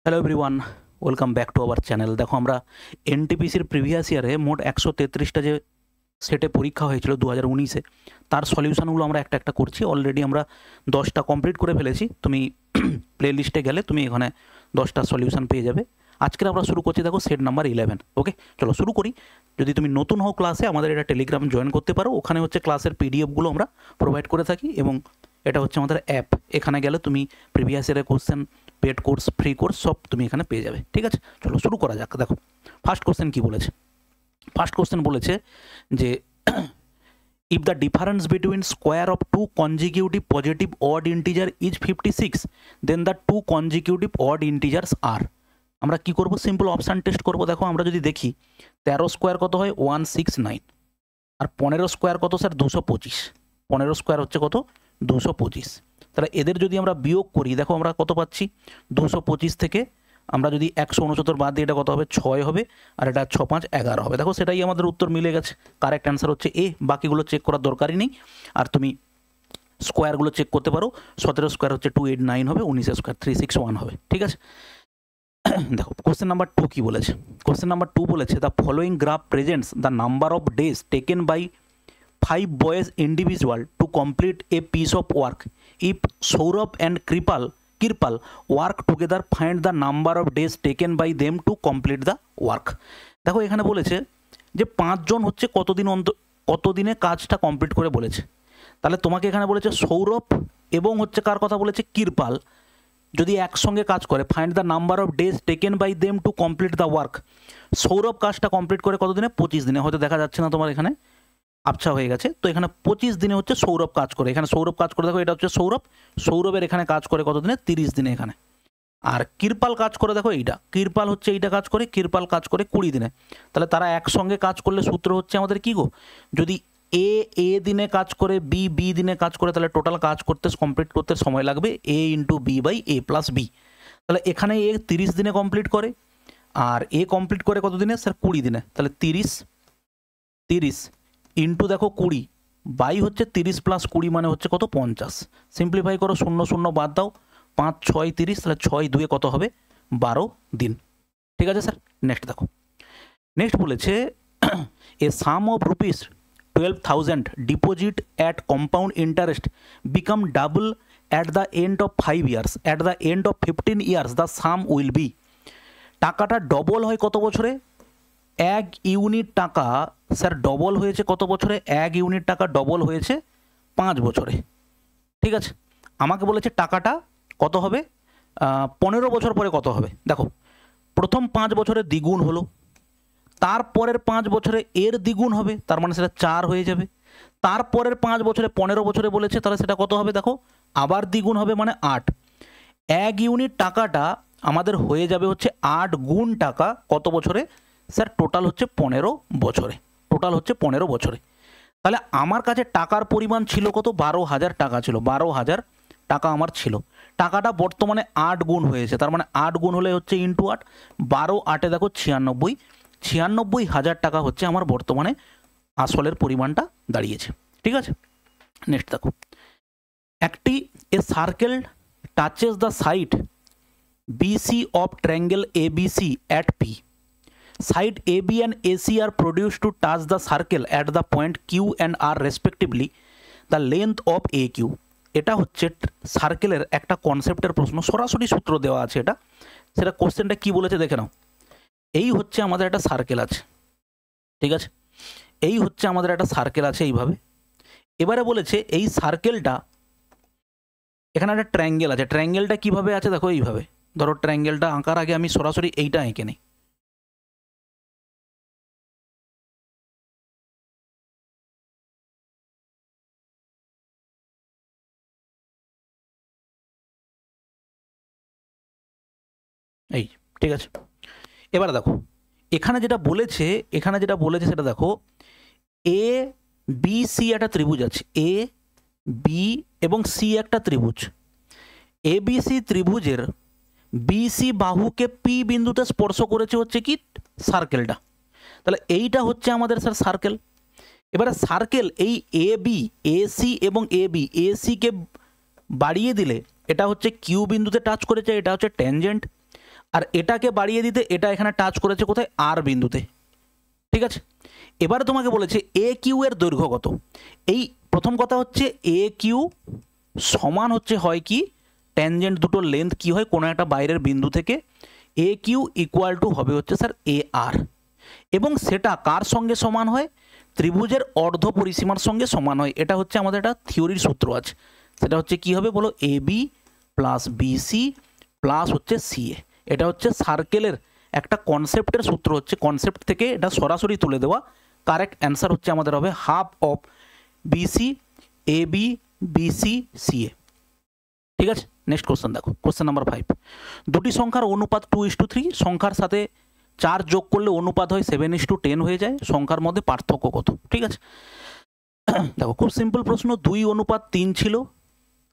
Hello everyone, welcome back to our channel. দেখো আমরা এনটিপিসির previous ইয়ারে মোট 133টা যে সেটে পরীক্ষা হয়েছিল 2019-এ, তার সলিউশনগুলো আমরা একটা একটা করছি। অলরেডি আমরা 10টা কমপ্লিট করে ফেলেছি। তুমি প্লেলিস্টে গেলে তুমি এখানে 10টা সলিউশন পেয়ে যাবে। আজকে আমরা শুরু করছি, দেখো সেট নাম্বার 11। ওকে, চলো শুরু করি। যদি তুমি নতুন হও ক্লাসে, আমাদের এটা টেলিগ্রাম জয়েন করতে পারো। ওখানে হচ্ছে ক্লাসের পিডিএফগুলো আমরা প্রোভাইড করে থাকি এবং এটা হচ্ছে আমাদের অ্যাপ। এখানে গেলে তুমি প্রিভিয়াস ইয়ারের question, paid course, free course সব তুমি এখানে পেয়ে যাবে। ঠিক আছে, চলো শুরু করা যাক। দেখো ফার্স্ট কোশ্চেন কী বলেছে। ফার্স্ট কোশ্চেন বলেছে যে if the difference between square of two consecutive positive odd integer is 56, then the two consecutive odd integers are। আমরা কি করব, সিম্পল অপশান টেস্ট করব। দেখো আমরা যদি দেখি 13 স্কোয়ার কত হয় 169, আর 15 স্কোয়ার কত স্যার 225। 15 স্কোয়ার হচ্ছে কত 225। তাহলে এদের যদি আমরা বিয়োগ করি, দেখো আমরা কত পাচ্ছি 225 থেকে আমরা যদি 169 বাদ দিই, এটা কত হবে 6 হবে, আর এটা 6 5 11 হবে। দেখো সেটাই আমাদের উত্তর মিলে গেছে। কারেক্ট অ্যান্সার হচ্ছে এ। বাকিগুলো চেক করার দরকারই নেই। আর তুমি স্কোয়ারগুলো চেক করতে পারো। 17 স্কোয়ার হচ্ছে 289 হবে, 19 স্কোয়ার 361 হবে। ঠিক আছে, দেখো কোশ্চেন নাম্বার 2 কি বলেছে। কোশ্চেন নাম্বার 2 বলেছে the following graph presents the number of days taken by 5 boys individual to complete a piece of work. If Saurabh and Kirpal work together, find the number of days taken by them to complete the work. দেখো এখানে বলেছে যে 5 জন হচ্ছে কতদিনে কাজটা complete করে বলেছে। তাহলে তোমাকে এখানে বলেছে সৌরভ এবং হচ্ছে কার কথা বলেছে কৃপাল যদি একসঙ্গে কাজ করে, find the number of days taken by them to complete the work. Sourav কাজটা কমপ্লিট করে কতদিনে 25 দিনে। হয়তো দেখা যাচ্ছে না তোমার এখানে, আবছা হয়ে গেছে। তো এখানে 25 দিনে হচ্ছে সৌরভ কাজ করে। এখানে সৌরভ কাজ করে, দেখো এটা হচ্ছে সৌরভের এখানে কাজ করে কত দিনে 30 দিনে এখানে। আর কৃপাল কাজ করে, দেখো এইটা কৃপাল হচ্ছে এইটা কাজ করে, কৃপাল কাজ করে 20 দিনে। তাহলে তারা একসঙ্গে কাজ করলে সূত্র হচ্ছে আমাদের কি গো, যদি এ দিনে কাজ করে, বি দিনে কাজ করে, তাহলে টোটাল কাজ করতে কমপ্লিট করতে সময় লাগবে A into B by A plus B. তাহলে এখানে এ 30 দিনে কমপ্লিট করে, আর এ কমপ্লিট করে কত দিনে স্যার 20 দিনে। তাহলে 30 ইন্টু দেখো 20 বাই হচ্ছে 30 প্লাস 20 মানে হচ্ছে কত 50। সিম্পলিফাই করো, 0 0 বাদ দাও, 5 6 30, তাহলে 6 2 কত হবে 12 দিন। ঠিক আছে স্যার, নেক্সট দেখো। নেক্সট বলেছে a sum of rupees 12,000 deposit at compound interest become double at the end of 5 years, at the end of 15 years the sum will be. টাকাটা ডবল হয় কত বছরে? 1 ইউনিট টাকা স্যার ডবল হয়েছে কত বছরে? 1 ইউনিট টাকা ডবল হয়েছে 5 বছরে। ঠিক আছে, আমাকে বলেছে টাকাটা কত হবে 15 বছর পরে কত হবে। দেখো প্রথম 5 বছরে দ্বিগুণ হলো, তারপরের 5 বছরে এর দ্বিগুণ হবে, তার মানে সেটা 4 হয়ে যাবে। তারপরের 5 বছরে 15 বছরে বলেছে, তাহলে সেটা কত হবে দেখো আবার দ্বিগুণ হবে, মানে 8। 1 ইউনিট টাকাটা আমাদের হয়ে যাবে হচ্ছে 8 গুণ টাকা কত বছরে স্যার? টোটাল হচ্ছে 15 বছরে। টোটাল হচ্ছে 15 বছরে। তাহলে আমার কাছে টাকার পরিমাণ ছিল কত? 12,000 টাকা ছিল। 12,000 টাকা আমার ছিল। টাকাটা বর্তমানে 8 গুণ হয়েছে, তার মানে 8 গুণ হলে হচ্ছে ইন্টু 8, 12 8 দেখো 96, 96,000 টাকা হচ্ছে আমার বর্তমানে আসলের পরিমাণটা দাঁড়িয়েছে। ঠিক আছে, নেক্সট দেখো। একটি এ circle touches the side BC of triangle ABC at P. Side AB and AC are produced to touch the circle at the point Q and R respectively. The length of AQ. এটা হচ্ছে সার্কেলের একটা কনসেপ্টের প্রশ্ন, সরাসরি সূত্র দেওয়া আছে এটা। সেটা কোশ্চেনটা কি বলেছে দেখে নাও। এই হচ্ছে আমাদের একটা সার্কেল আছে, ঠিক আছে, এই হচ্ছে আমাদের একটা সার্কেল আছে এইভাবে। এবারে বলেছে এই সার্কেলটা, এখানে একটা ট্রায়াঙ্গেল আছে, ট্রায়াঙ্গেলটা কিভাবে আছে দেখো এইভাবে। ধরো ট্রায়াঙ্গেলটা আঁকার আগে আমি সরাসরি এইটা এঁকে নিই। এই ঠিক আছে, এবারে দেখো এখানে যেটা বলেছে, সেটা দেখো এ বি সি একটা ত্রিভুজ আছে, এ বি এবং সি একটা ত্রিভুজ। এ বি সি ত্রিভুজের বিসি বাহুকে পি বিন্দুতে স্পর্শ করেছে হচ্ছে কি সার্কেলটা। তাহলে এইটা হচ্ছে আমাদের স্যার সার্কেল। এবারে সার্কেল এই এ বি, এ সি এবং এ বি, এ সিকে বাড়িয়ে দিলে এটা হচ্ছে কিউ বিন্দুতে টাচ করেছে, এটা হচ্ছে ট্যানজেন্ট। আর এটাকে বাড়িয়ে দিতে এটা এখানে টাচ করেছে কোথায়, আর বিন্দুতে। ঠিক আছে, এবারে তোমাকে বলেছে এ কিউ এর দৈর্ঘ্য কত। এই প্রথম কথা হচ্ছে এ কিউ সমান হচ্ছে হয় কি, ট্যানজেন্ট দুটোর লেন্থ কি হয় কোনো একটা বাইরের বিন্দু থেকে, এ কিউ ইকুয়াল টু হবে হচ্ছে স্যার এ আর, এবং সেটা কার সঙ্গে সমান হয়, ত্রিভুজের অর্ধ পরিসীমার সঙ্গে সমান হয়। এটা হচ্ছে আমাদের একটা থিওরির সূত্র আছে, সেটা হচ্ছে কি হবে বলো, A B plus BC plus হচ্ছে সিএ। এটা হচ্ছে সার্কেলের একটা কনসেপ্টের সূত্র, হচ্ছে কনসেপ্ট থেকে এটা সরাসরি তুলে দেওয়া। কারেক্ট অ্যান্সার হচ্ছে আমাদের হবে half of BC A B BC CA. ঠিক আছে, নেক্সট কোশ্চেন দেখো, কোশ্চেন নাম্বার 5। দুটি সংখ্যার অনুপাত 2:3, সংখ্যার সাথে 4 যোগ করলে অনুপাত হয় 7:10 হয়ে যায়, সংখ্যার মধ্যে পার্থক্য কত। ঠিক আছে, দেখো খুব সিম্পল প্রশ্ন, 2:3 ছিল,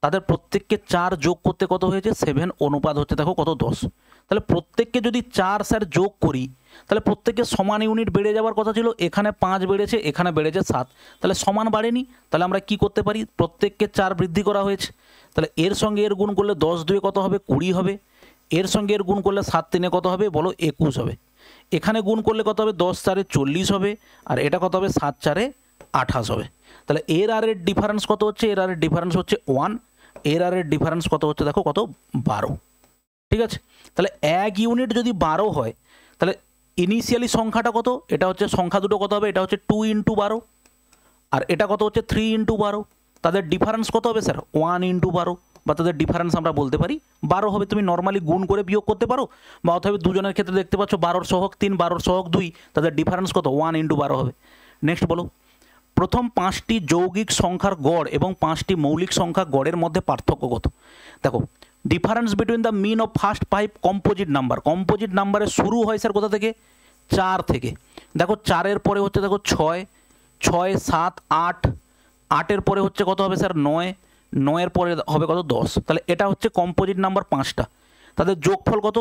তাদের প্রত্যেককে 4 যোগ করতে কত হয়েছে 7, অনুপাত হচ্ছে দেখো কত 10। তাহলে প্রত্যেককে যদি 4 স্যার যোগ করি তাহলে প্রত্যেককে সমান ইউনিট বেড়ে যাওয়ার কথা ছিল, এখানে 5 বেড়েছে, এখানে বেড়েছে 7, তাহলে সমান বাড়েনি। তাহলে আমরা কি করতে পারি, প্রত্যেককে 4 বৃদ্ধি করা হয়েছে, তাহলে এর সঙ্গে এর গুণ করলে 10 2 কত হবে 20 হবে, এর সঙ্গে এর গুণ করলে 7 3 কত হবে বলো 21 হবে, এখানে গুণ করলে কত হবে 10 4 40 হবে, আর এটা কত হবে 7 4 28 হবে। তাহলে এর আর এর ডিফারেন্স কত হচ্ছে, এর আর এর ডিফারেন্স হচ্ছে 1, এর আর এর ডিফারেন্স কত হচ্ছে দেখো কত 12। ঠিক আছে, তাহলে 1 ইউনিট যদি 12 হয় তাহলে ইনিশিয়ালি সংখ্যাটা কত, এটা হচ্ছে সংখ্যা দুটো কত হবে, এটা হচ্ছে 2 × 12, আর এটা কত হচ্ছে 3 × 12, তাদের ডিফারেন্স কত হবে স্যার 1 × 12, বা তাদের ডিফারেন্স আমরা বলতে পারি 12 হবে। তুমি নর্মালি গুণ করে বিয়োগ করতে পারো, বা অথবা দুজনের ক্ষেত্রে দেখতে পাচ্ছ 12 সহগ 3 12 সহগ 2, তাদের ডিফারেন্স কত 1 × 12 হবে। নেক্সট বলো, প্রথম 5টি যৌগিক সংখ্যার গড় এবং 5টি মৌলিক সংখ্যা গড়ের মধ্যে পার্থক্য কত। দেখো difference between the mean of first 5 composite number, composite নাম্বারে শুরু হয় স্যার কোথা থেকে 4 থেকে, দেখো 4-এর পরে হচ্ছে দেখো 6 6 7 8, 8-এর পরে হচ্ছে কত হবে স্যার 9, 9-এর পরে হবে কত 10, তাহলে এটা হচ্ছে কম্পোজিট নাম্বার 5টা, তাদের যোগফল কত,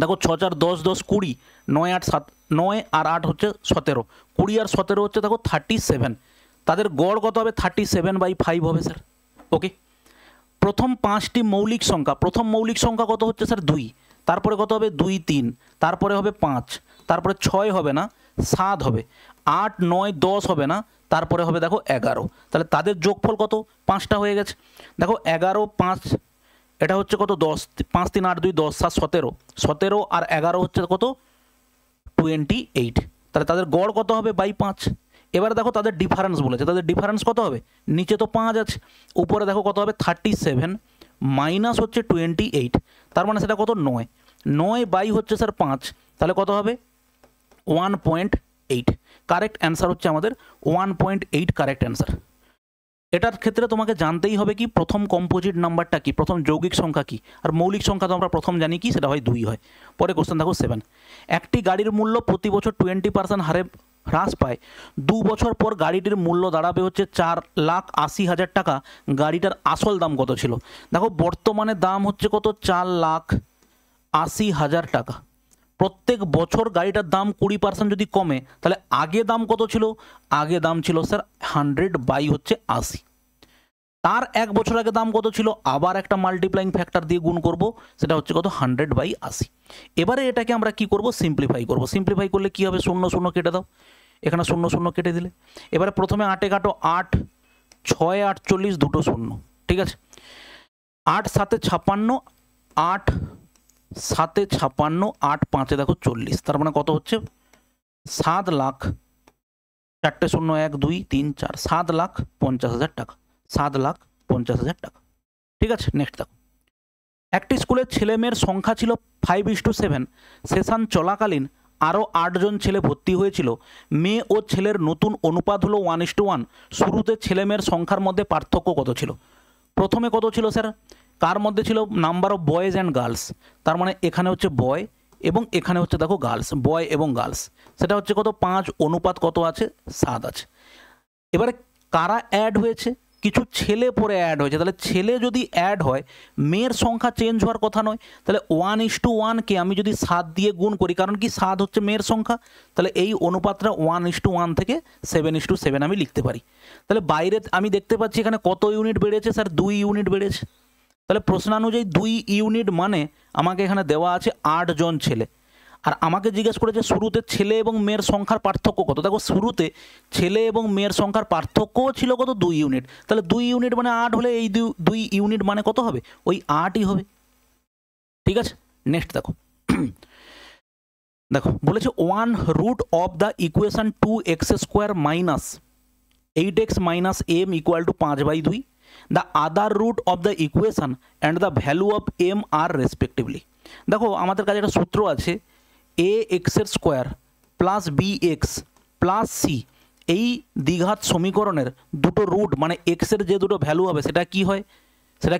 দেখো 6 4 10 10 20, 9 8 7 9 আর 8 হচ্ছে 17, 20 আর 17 হচ্ছে দেখো 37, তাদের গড় কত হবে 37/5 হবে স্যার। ওকে, প্রথম 5টি মৌলিক সংখ্যা, প্রথম মৌলিক সংখ্যা কত হচ্ছে স্যার 2, তারপরে কত হবে 2 3, তারপরে হবে 5, তারপরে 6 হবে না 7 হবে, 8 9 10 হবে না, তারপরে হবে দেখো 11, তাহলে তাদের যোগফল কত 5টা হয়ে গেছে। দেখো 11 5, এটা হচ্ছে কত 10, 5 3 8 2 10 7 17, 17 আর 11 হচ্ছে কত 28, তাহলে তাদের গড় কত হবে 5। এবারে দেখো তাদের ডিফারেন্স বলেছে, তাদের ডিফারেন্স কত হবে, নিচে তো 5 আছে, উপরে দেখো কত হবে 37 মাইনাস হচ্ছে 28, তার মানে সেটা কত 9, 9 হচ্ছে স্যার 5, তাহলে কত হবে 1.8। কারেক্ট অ্যান্সার হচ্ছে আমাদের 1.8 কারেক্ট অ্যান্সার। এটার ক্ষেত্রে তোমাকে জানতেই হবে কি প্রথম কম্পোজিট নাম্বারটা কি, প্রথম যৌগিক সংখ্যা কি, আর মৌলিক সংখ্যা তো আমরা প্রথম জানি কি, সেটা হয় 2 হয়। পরে কোশ্চেন দেখো 7, একটি গাড়ির মূল্য প্রতি বছর 20% হারে হ্রাস পায়, 2 বছর পর গাড়িটির মূল্য দাঁড়াবে হচ্ছে 4,80,000 টাকা, গাড়িটার আসল দাম কত ছিল। দেখো বর্তমানে দাম হচ্ছে কত 4,80,000 টাকা, প্রত্যেক বছর গাড়িটার দাম 20% যদি কমে তাহলে আগে দাম কত ছিল, আগে দাম ছিল স্যার 100/80, তার 1 বছর আগে দাম কত ছিল, আবার একটা মাল্টিপ্লাইং ফ্যাক্টর দিয়ে গুণ করব, সেটা হচ্ছে কত 100/80। এবারে এটাকে আমরা কি করব, সিম্পলিফাই করব। সিম্পলিফাই করলে কি হবে, 0 0 কেটে দাও, এখানে 0 0 কেটে দিলে, এবারে প্রথমে 8-এ কাটো, 8 6 48 দুটো 0, ঠিক আছে, 8 7 56, 8 7 56, 8 5 দেখো 40, তার মানে কত হচ্ছে 7 লাখ, 4টে 0 1 2 3 4, 7,50,000 টাকা, 7,50,000 টাকা। ঠিক আছে, নেক্সট দেখো, একটি স্কুলের ছেলে মেয়ের সংখ্যা ছিল 5:7, সেশন চলাকালীন আরও 8 জন ছেলে ভর্তি হয়েছিল, মেয়ে ও ছেলের নতুন অনুপাত হলো 1:1, শুরুতে ছেলে মেয়ের সংখ্যার মধ্যে পার্থক্য কত ছিল। প্রথমে কত ছিল স্যার, কার মধ্যে ছিল, number of boys and girls, তার মানে এখানে হচ্ছে বয় এবং এখানে হচ্ছে দেখো গার্লস, বয় এবং গার্লস, সেটা হচ্ছে কত 5, অনুপাত কত আছে 7 আছে। এবারে কারা অ্যাড হয়েছে, কিছু ছেলে পরে অ্যাড হয়েছে, তাহলে ছেলে যদি অ্যাড হয় মেয়ের সংখ্যা চেঞ্জ হওয়ার কথা নয়, তাহলে 1:1কে আমি যদি 7 দিয়ে গুণ করি, কারণ কি 7 হচ্ছে মেয়ের সংখ্যা, তাহলে এই অনুপাতটা 1:1 থেকে 7:7 আমি লিখতে পারি। তাহলে বাইরে আমি দেখতে পাচ্ছি এখানে কত ইউনিট বেড়েছে স্যার, 2 ইউনিট বেড়েছে, তাহলে প্রশ্নানুযায়ী 2 ইউনিট মানে আমাকে এখানে দেওয়া আছে 8 জন ছেলে, আর আমাকে জিজ্ঞেস করেছে শুরুতে ছেলে এবং মেয়ের সংখ্যার পার্থক্য কত। দেখো শুরুতে ছেলে এবং মেয়ের সংখ্যার পার্থক্যও ছিল কত, 2 ইউনিট। তাহলে 2 ইউনিট মানে 8 হলে এই 2 ইউনিট মানে কত হবে, ওই 8ই হবে। ঠিক আছে, নেক্সট দেখো দেখো বলেছে 1 root of the equation 2x² minus 8x minus m equal to 5/2, the other root of the equation and the value of m are respectively. দেখো আমাদের কাছে একটা সূত্র আছে, ax² plus bx plus c, এই দ্বিঘাত সমীকরণের দুটো রুট মানে এক্সের যে দুটো ভ্যালু হবে সেটা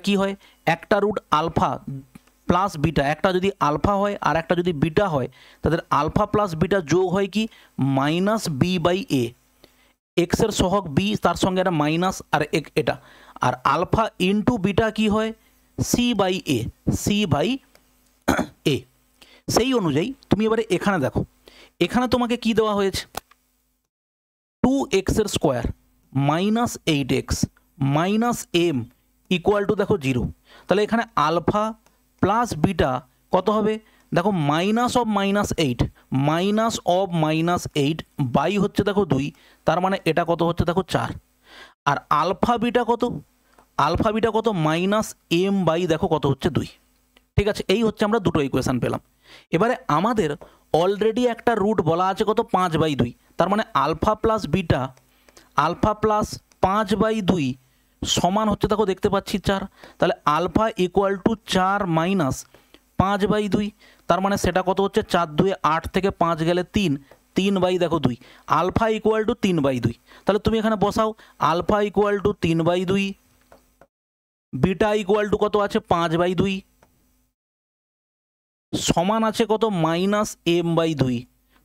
কি হয়, একটা রুট আলফা প্লাস বিটা, একটা যদি আলফা হয় আর একটা যদি বিটা হয়, তাদের আলফা প্লাস বিটা যোগ হয় কি মাইনাস b/a, এক্সের সহগ বি তার সঙ্গে একটা মাইনাস আর এটা, আর আলফা ইন্টু বিটা কি হয় c/a, c/a। সেই অনুযায়ী তুমি এবারে এখানে দেখো, এখানে তোমাকে কি দেওয়া হয়েছে, 2x² minus 8x minus m equal two দেখো 0। তাহলে এখানে আলফা প্লাস বিটা কত হবে, দেখো মাইনাস অফ মাইনাস 8 বাই হচ্ছে দেখো 2, তার মানে এটা কত হচ্ছে দেখো 4, আর আলফা বিটা কত মাইনাস m বাই দেখো কত হচ্ছে 2। ঠিক আছে, এই হচ্ছে আমরা দুটো ইকুয়েশন পেলাম। এবারে আমাদের অলরেডি একটা রুট বলা আছে কত 5/2, তার মানে আলফা প্লাস 5/2 সমান হচ্ছে দেখো দেখতে পাচ্ছি 4, তাহলে আলফা ইকুয়াল টু 4 মাইনাস 5/2, তার মানে সেটা কত হচ্ছে 4 2 8 থেকে 5 গেলে 3/2, আলফা ইকুয়াল টু 3/2। তাহলে তুমি এখানে বসাও alpha equal to 3/2, beta equal to কত আছে 5/2, সমান আছে কত মাইনাস m/2,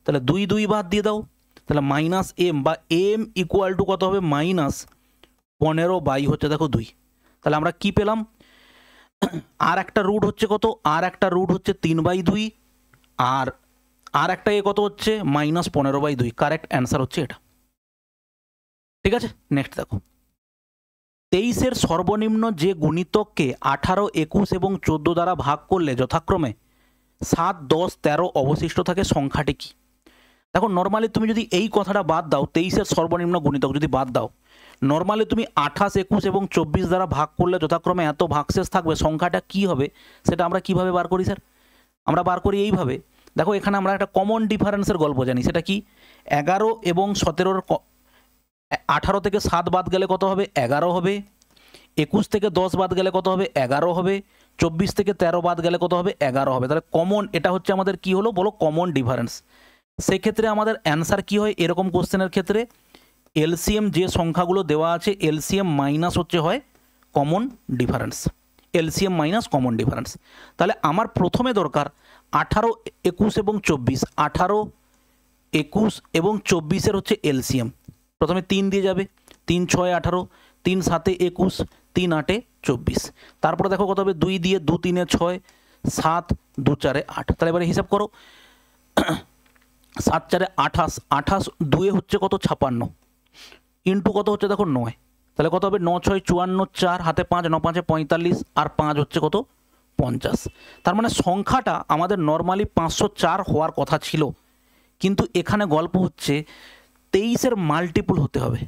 তাহলে 2 বাদ দিয়ে দাও, তাহলে মাইনাস m বা m ইকুয়াল টু কত হবে মাইনাস 15 বাই হচ্ছে দেখো 2। তাহলে আমরা কি পেলাম, আর একটা রুট হচ্ছে কত, আর একটা রুট হচ্ছে 3/2, আর একটা কত হচ্ছে মাইনাস 15/2। কারেক্ট অ্যান্সার হচ্ছে এটা। ঠিক আছে, নেক্সট দেখো 23-এর সর্বনিম্ন যে গুণিতককে 18, 21 এবং 14 দ্বারা ভাগ করলে যথাক্রমে 7, 10, 13 অবশিষ্ট থাকে সংখ্যাটি কি। দেখো নর্মালি তুমি যদি এই কথাটা বাদ দাও, 23-এর সর্বনিম্ন গুণিতক যদি বাদ দাও, নর্মালি তুমি 28, 21 এবং 24 দ্বারা ভাগ করলে যথাক্রমে এত ভাগশেষ থাকবে, সংখ্যাটা কি হবে সেটা আমরা কিভাবে বার করি স্যার, আমরা বার করি এইভাবে। দেখো এখানে আমরা একটা কমন ডিফারেন্সের গল্প জানি, সেটা কি 11 এবং 17-র 18 থেকে 7 বাদ গেলে কত হবে 11 হবে, 21 থেকে 10 বাদ গেলে কত হবে 11 হবে, 24 থেকে 13 বাদ গেলে কত হবে 11 হবে। তাহলে কমন, এটা হচ্ছে আমাদের কি হলো বলো কমন ডিফারেন্স। সেক্ষেত্রে আমাদের অ্যান্সার কি হয় এরকম কোশ্চেনের ক্ষেত্রে, এলসিএম যে সংখ্যাগুলো দেওয়া আছে এলসিএম মাইনাস হচ্ছে হয় common difference, LCM minus common difference. তাহলে আমার প্রথমে দরকার 18, 21 এবং 24, 18, 21 এবং 24-এর হচ্ছে এলসিএম। প্রথমে 3 দিয়ে যাবে, 3 6 18, 3 7 21, 3 8 24, তারপরে দেখো কত হবে 2 দিয়ে 2 3 6, 7 2 4 8। তাহলে এবারে হিসাব করো 7 4 28, 28 2 হচ্ছে কত 56, ইন্টু কত হচ্ছে দেখো 9, তাহলে কত হবে 9 6 54, 4 হাতে 5, 9 5 45, আর 5 হচ্ছে কত 50। তার মানে সংখ্যাটা আমাদের নর্মালি 504 হওয়ার কথা ছিল, কিন্তু এখানে গল্প হচ্ছে 23-এর মাল্টিপুল হতে হবে।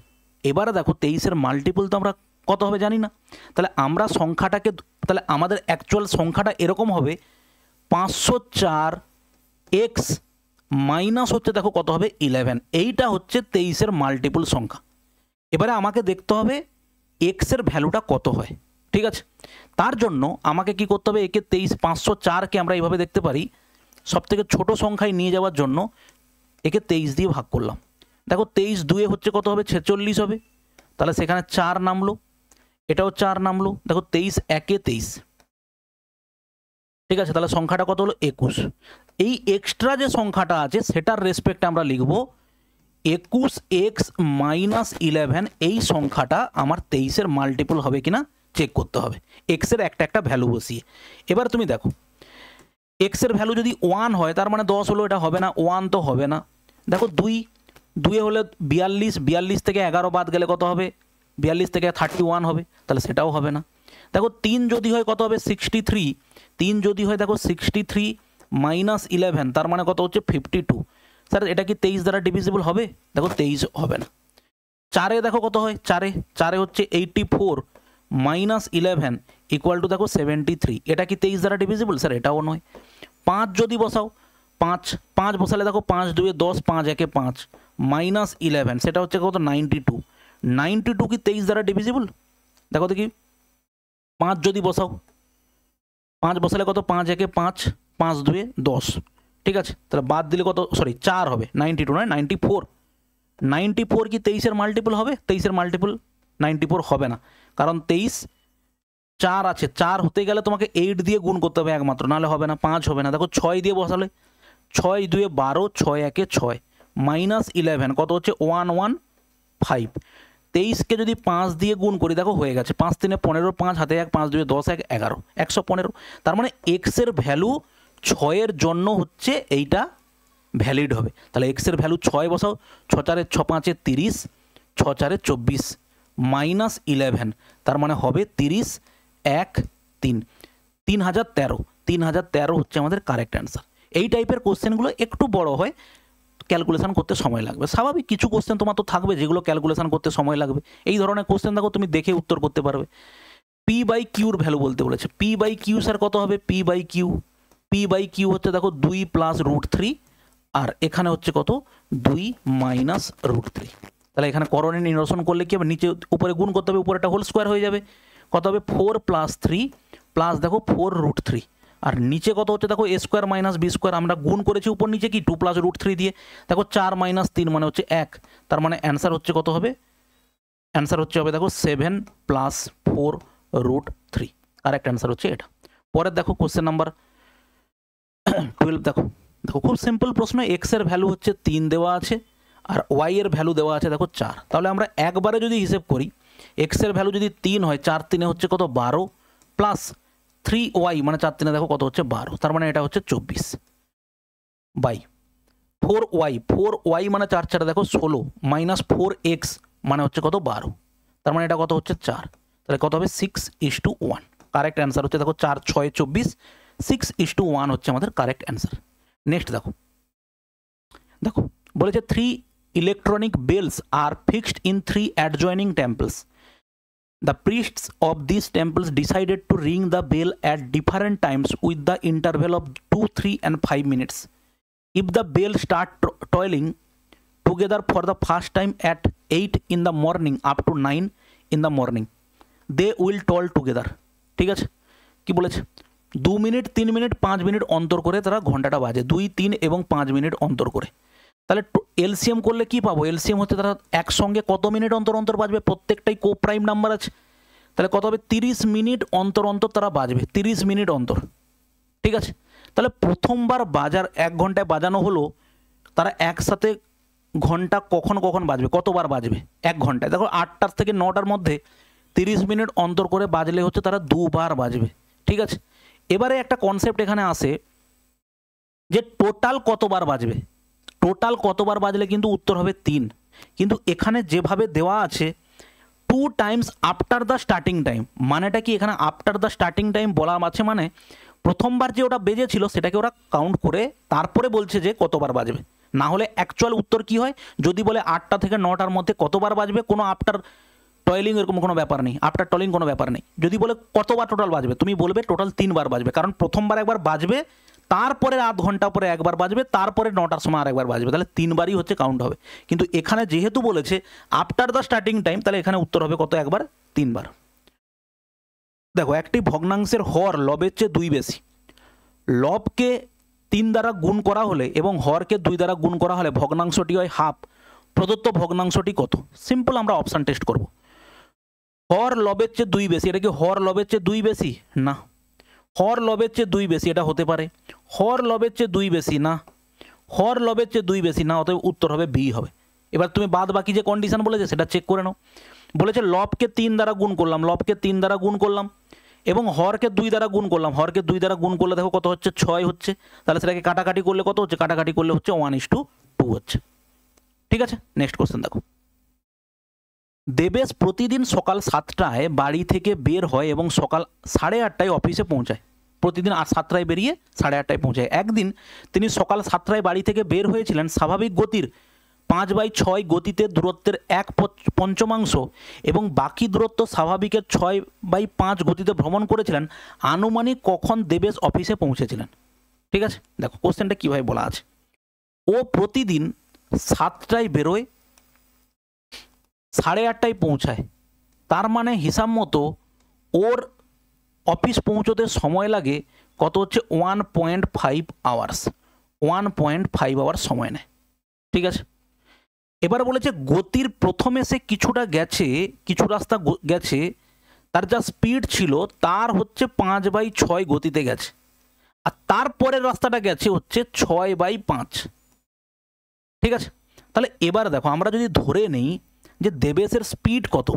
এবারে দেখো 23-এর মাল্টিপুল তো আমরা কত হবে জানি না, তাহলে আমরা সংখ্যাটাকে, তাহলে আমাদের অ্যাকচুয়াল সংখ্যাটা এরকম হবে 504x মাইনাস হচ্ছে দেখো কত হবে 11, এইটা হচ্ছে 23-এর মাল্টিপুল সংখ্যা। এবারে আমাকে দেখতে হবে এক্সের ভ্যালুটা কত হয়। ঠিক আছে, তার জন্য আমাকে কি করতে হবে, একে 504কে আমরা এইভাবে দেখতে পারি, সবথেকে ছোট সংখ্যায় নিয়ে যাওয়ার জন্য একে 23 দিয়ে ভাগ করলাম। দেখো 23 2 হচ্ছে কত হবে 46 হবে, তাহলে সেখানে 4 নামলো, এটাও 4 নামলো, দেখো 23 1 23। ঠিক আছে, তাহলে সংখ্যাটা কত হলো 21। এই এক্সট্রা যে সংখ্যাটা আছে সেটার রেসপেক্টে আমরা লিখব 21x মাইনাস 11, এই সংখ্যাটা আমার 23-এর মাল্টিপল হবে কিনা চেক করতে হবে এক্সের একটা ভ্যালু বসিয়ে। এবার তুমি দেখো এক্সের ভ্যালু যদি 1 হয় তার মানে 10 হলো, এটা হবে না, 1 তো হবে না। দেখো 2 হলে 42, 42 থেকে 11 বাদ গেলে কত হবে 42 থেকে 31 হবে, তাহলে সেটাও হবে না। দেখো 3 যদি হয় কত হবে 63, 3 যদি হয় দেখো 63 মাইনাস 11 তার মানে কত হচ্ছে 52। স্যার এটা কি 23 দ্বারা ডিভিজিবল হবে? দেখো 23 হবে না। 4 দেখো কত হয়, 4 হচ্ছে 84 মাইনাস 11 ইকুয়াল টু দেখো 73, এটা কি 23 দ্বারা ডিভিজিবল? স্যার এটাও নয়। 5 যদি বসাও, 5 বসালে দেখো 5 2 10, 5 1 5 মাইনাস 11 সেটা হচ্ছে কত 92, 92 কি 23 দ্বারা ডিভিজিবল? দেখো দেখি 5 যদি বসাও, 5 বসালে কত 5 1 5, 5 2 10, ঠিক আছে, তাহলে বাদ দিলে কত, সরি 4 হবে, 92 নয় 94। 94 কি 23-এর মাল্টিপল হবে? 23-এর মাল্টিপল 94 হবে না, কারণ 23 4 আছে, 4 হতে গেলে তোমাকে 8 দিয়ে গুণ করতে হবে একমাত্র, নাহলে হবে না, 5 হবে না। দেখো 6 দিয়ে বসালে 6 2 12, 6 1 6 মাইনাস 11 কত হচ্ছে 115। 23কে যদি 5 দিয়ে গুণ করি দেখো হয়ে গেছে, 5 3 15, 5 হাতে 1, 5 2 10 1 11, 115। তার মানে এক্সের ভ্যালু 6-এর জন্য হচ্ছে এইটা ভ্যালিড হবে। তাহলে এক্সের ভ্যালু 6 বসাও, 6 4 6 5 30, 6 4 24 মাইনাস 11 তার মানে হবে 30 1 3, 3013, 3013 হচ্ছে আমাদের কারেক্ট অ্যান্সার। এই টাইপের কোশ্চেনগুলো একটু বড় হয়, ক্যালকুলেশন করতে সময় লাগবে, স্বাভাবিক। কিছু কোশ্চেন তোমার তো থাকবে যেগুলো ক্যালকুলেশন করতে সময় লাগবে, এই ধরনের কোশ্চেন দেখো তুমি দেখে উত্তর করতে পারবে। পি বাই কিউর ভ্যালু বলতে বলেছে, পি বাই কিউ স্যার কত হবে? পি বাই কিউ হচ্ছে দেখো 2 প্লাস √3, আর এখানে হচ্ছে কত 2 মাইনাস √3। তাহলে এখানে করণে নিরসন করলে কি হবে, নিচে উপরে গুণ করতে হবে, উপরেটা হোল স্কোয়ার হয়ে যাবে, কত হবে 4 প্লাস 3 প্লাস দেখো 4 √3, আর নিচে কত হচ্ছে দেখো a square minus B square, আমরা গুণ করেছি উপর নিচে কি 2 প্লাস √3 দিয়ে, দেখো 4 মাইনাস 3 মানে হচ্ছে 1, তার মানে অ্যান্সার হচ্ছে কত হবে? অ্যান্সার হচ্ছে হবে দেখো 7 প্লাস 4 √3, কারেক্ট অ্যান্সার হচ্ছে এটা। পরের দেখো কোশ্চেন নাম্বার 12, দেখো খুব সিম্পল প্রশ্ন, এক্স এর ভ্যালু হচ্ছে 3 দেওয়া আছে আর ওয়াই এর ভ্যালু দেওয়া আছে দেখো 4। তাহলে আমরা একবারে যদি হিসেব করি, এক্স এর ভ্যালু যদি 3 হয়, 4 3 হচ্ছে কত 12 প্লাস 3y মানে 4 3 দেখো কত হচ্ছে 12, তার মানে এটা হচ্ছে 24 বাই 4y মানে 4 4 দেখো 16 মাইনাস 4x মানে হচ্ছে কত 12, তার মানে এটা কত হচ্ছে 4, তাহলে কত হবে 6:1। কারেক্ট অ্যান্সার হচ্ছে দেখো 4 6 24, 6:1 হচ্ছে আমাদের কারেক্ট অ্যান্সার। নেক্সট দেখো বলেছে 3 electronic bells are fixed in 3 adjoining temples. The priests of these temples decided to ring the bell at different times with the interval of 2, 3 and 5 minutes. If the bell start tolling together for the first time at 8 in the morning up to 9 in the morning, they will toll together. ঠিক আছে, কি বলেছে 2 minute 3 minute 5 minute অন্তর করে তারা ঘন্টাটা বাজে, 2 3 এবং 5 মিনিট অন্তর করে। তাহলে এলসিএম করলে কি পাবো? এলসিএম হচ্ছে তারা একসঙ্গে কত মিনিট অন্তর অন্তর বাজবে, প্রত্যেকটাই কো প্রাইম নাম্বার আছে, তাহলে কত হবে 30 মিনিট অন্তর অন্তর তারা বাজবে, 30 মিনিট অন্তর, ঠিক আছে। তাহলে প্রথমবার বাজার 1 ঘন্টায় বাজানো হলো, তারা একসাথে ঘন্টা কখন কখন বাজবে, কতবার বাজবে 1 ঘন্টায়, দেখো 8টার থেকে 9টার মধ্যে 30 মিনিট অন্তর করে বাজলে হচ্ছে তারা 2 বার বাজবে, ঠিক আছে। এবারে একটা কনসেপ্ট এখানে আসে যে টোটাল কতবার বাজবে, টোটাল কতবার বাজলে কিন্তু উত্তর হবে 3, কিন্তু এখানে যেভাবে দেওয়া আছে 2 Times after the starting time, মানেটা কি এখানে আফটার দ্য স্টার্টিং টাইম বলা আছে, মানে প্রথমবার যে ওটা বেজেছিল সেটাকে ওরা কাউন্ট করে তারপরে বলছে যে কতবার বাজবে, না হলে অ্যাকচুয়াল উত্তর কি হয়, যদি বলে 8টা থেকে 9টার মধ্যে কতবার বাজবে, কোনো আফটার টয়লিং এরকম কোনো ব্যাপার নেই, আফটার টয়লিং কোনো ব্যাপার নেই, যদি বলে কতবার টোটাল বাজবে তুমি বলবে টোটাল 3 বার বাজবে, কারণ প্রথমবার একবার বাজবে, তারপরে আধ ঘন্টা পরে একবার বাজবে, তারপরে 9টার সময় আর একবার বাজবে, তাহলে 3 বারই হচ্ছে কাউন্ট হবে। কিন্তু এখানে যেহেতু বলেছে আফটার দ্য স্টার্টিং টাইম, তাহলে এখানে উত্তর হবে কত, একবার 3 বার। দেখো একটি ভগ্নাংশের হর লবের চেয়ে 2 বেশি, লবকে 3 দ্বারা গুণ করা হলে এবং হরকে 2 দ্বারা গুণ করা হলে ভগ্নাংশটি হয় হাফ, প্রদত্ত ভগ্নাংশটি কত? সিম্পল, আমরা অপশান টেস্ট করব। হর লবের চেয়ে 2 বেশি, এটা কি হর লবের চেয়ে 2 বেশি? না। হর লবের চেয়ে 2 বেশি এটা হতে পারে, হর লবের চেয়ে 2 বেশি না, হর লবের চেয়ে 2 বেশি না, অতএব উত্তর হবে বি হবে। এবার তুমি বাদ বাকি যে কন্ডিশন বলেছে সেটা চেক করে নাও। বলেছে লবকে 3 দ্বারা গুণ করলাম, লবকে 3 দ্বারা গুণ করলাম এবং হরকে 2 দ্বারা গুণ করলাম, হরকে 2 দ্বারা গুণ করলে দেখো কত হচ্ছে 6 হচ্ছে, তাহলে সেটাকে কাটাকাটি করলে কত হচ্ছে, কাটাকাটি করলে হচ্ছে 1:2 হচ্ছে, ঠিক আছে। নেক্সট কোশ্চেন দেখো, দেবেশ প্রতিদিন সকাল 7টায় বাড়ি থেকে বের হয় এবং সকাল 8:30টায় অফিসে পৌঁছায়। প্রতিদিন 7টায় বেরিয়ে 8:30টায় পৌঁছায়। একদিন তিনি সকাল 7টায় বাড়ি থেকে বের হয়েছিলেন স্বাভাবিক গতির 5/6 গতিতে দূরত্বের 1/5 এবং বাকি দূরত্ব স্বাভাবিকের 6/5 গতিতে ভ্রমণ করেছিলেন। আনুমানিক কখন দেবেশ অফিসে পৌঁছেছিলেন? ঠিক আছে, দেখো কোশ্চেনটা কীভাবে বলা আছে। ও প্রতিদিন 7টায় বেরোয়, 8:30টায় পৌঁছায়, তার মানে হিসাব মতো ওর অফিস পৌঁছতে সময় লাগে কত হচ্ছে 1.5 আওয়ার্স। 1.5 আওয়ার্স সময় নেয়। ঠিক আছে, এবার বলেছে গতির প্রথমে সে কিছুটা গেছে, কিছু রাস্তা গেছে, তার যা স্পিড ছিল তার হচ্ছে 5/6 গতিতে গেছে, আর তারপরের রাস্তাটা গেছে হচ্ছে 6/5। ঠিক আছে, তাহলে এবার দেখো আমরা যদি ধরে নেই যে দেবেশের স্পিড কত,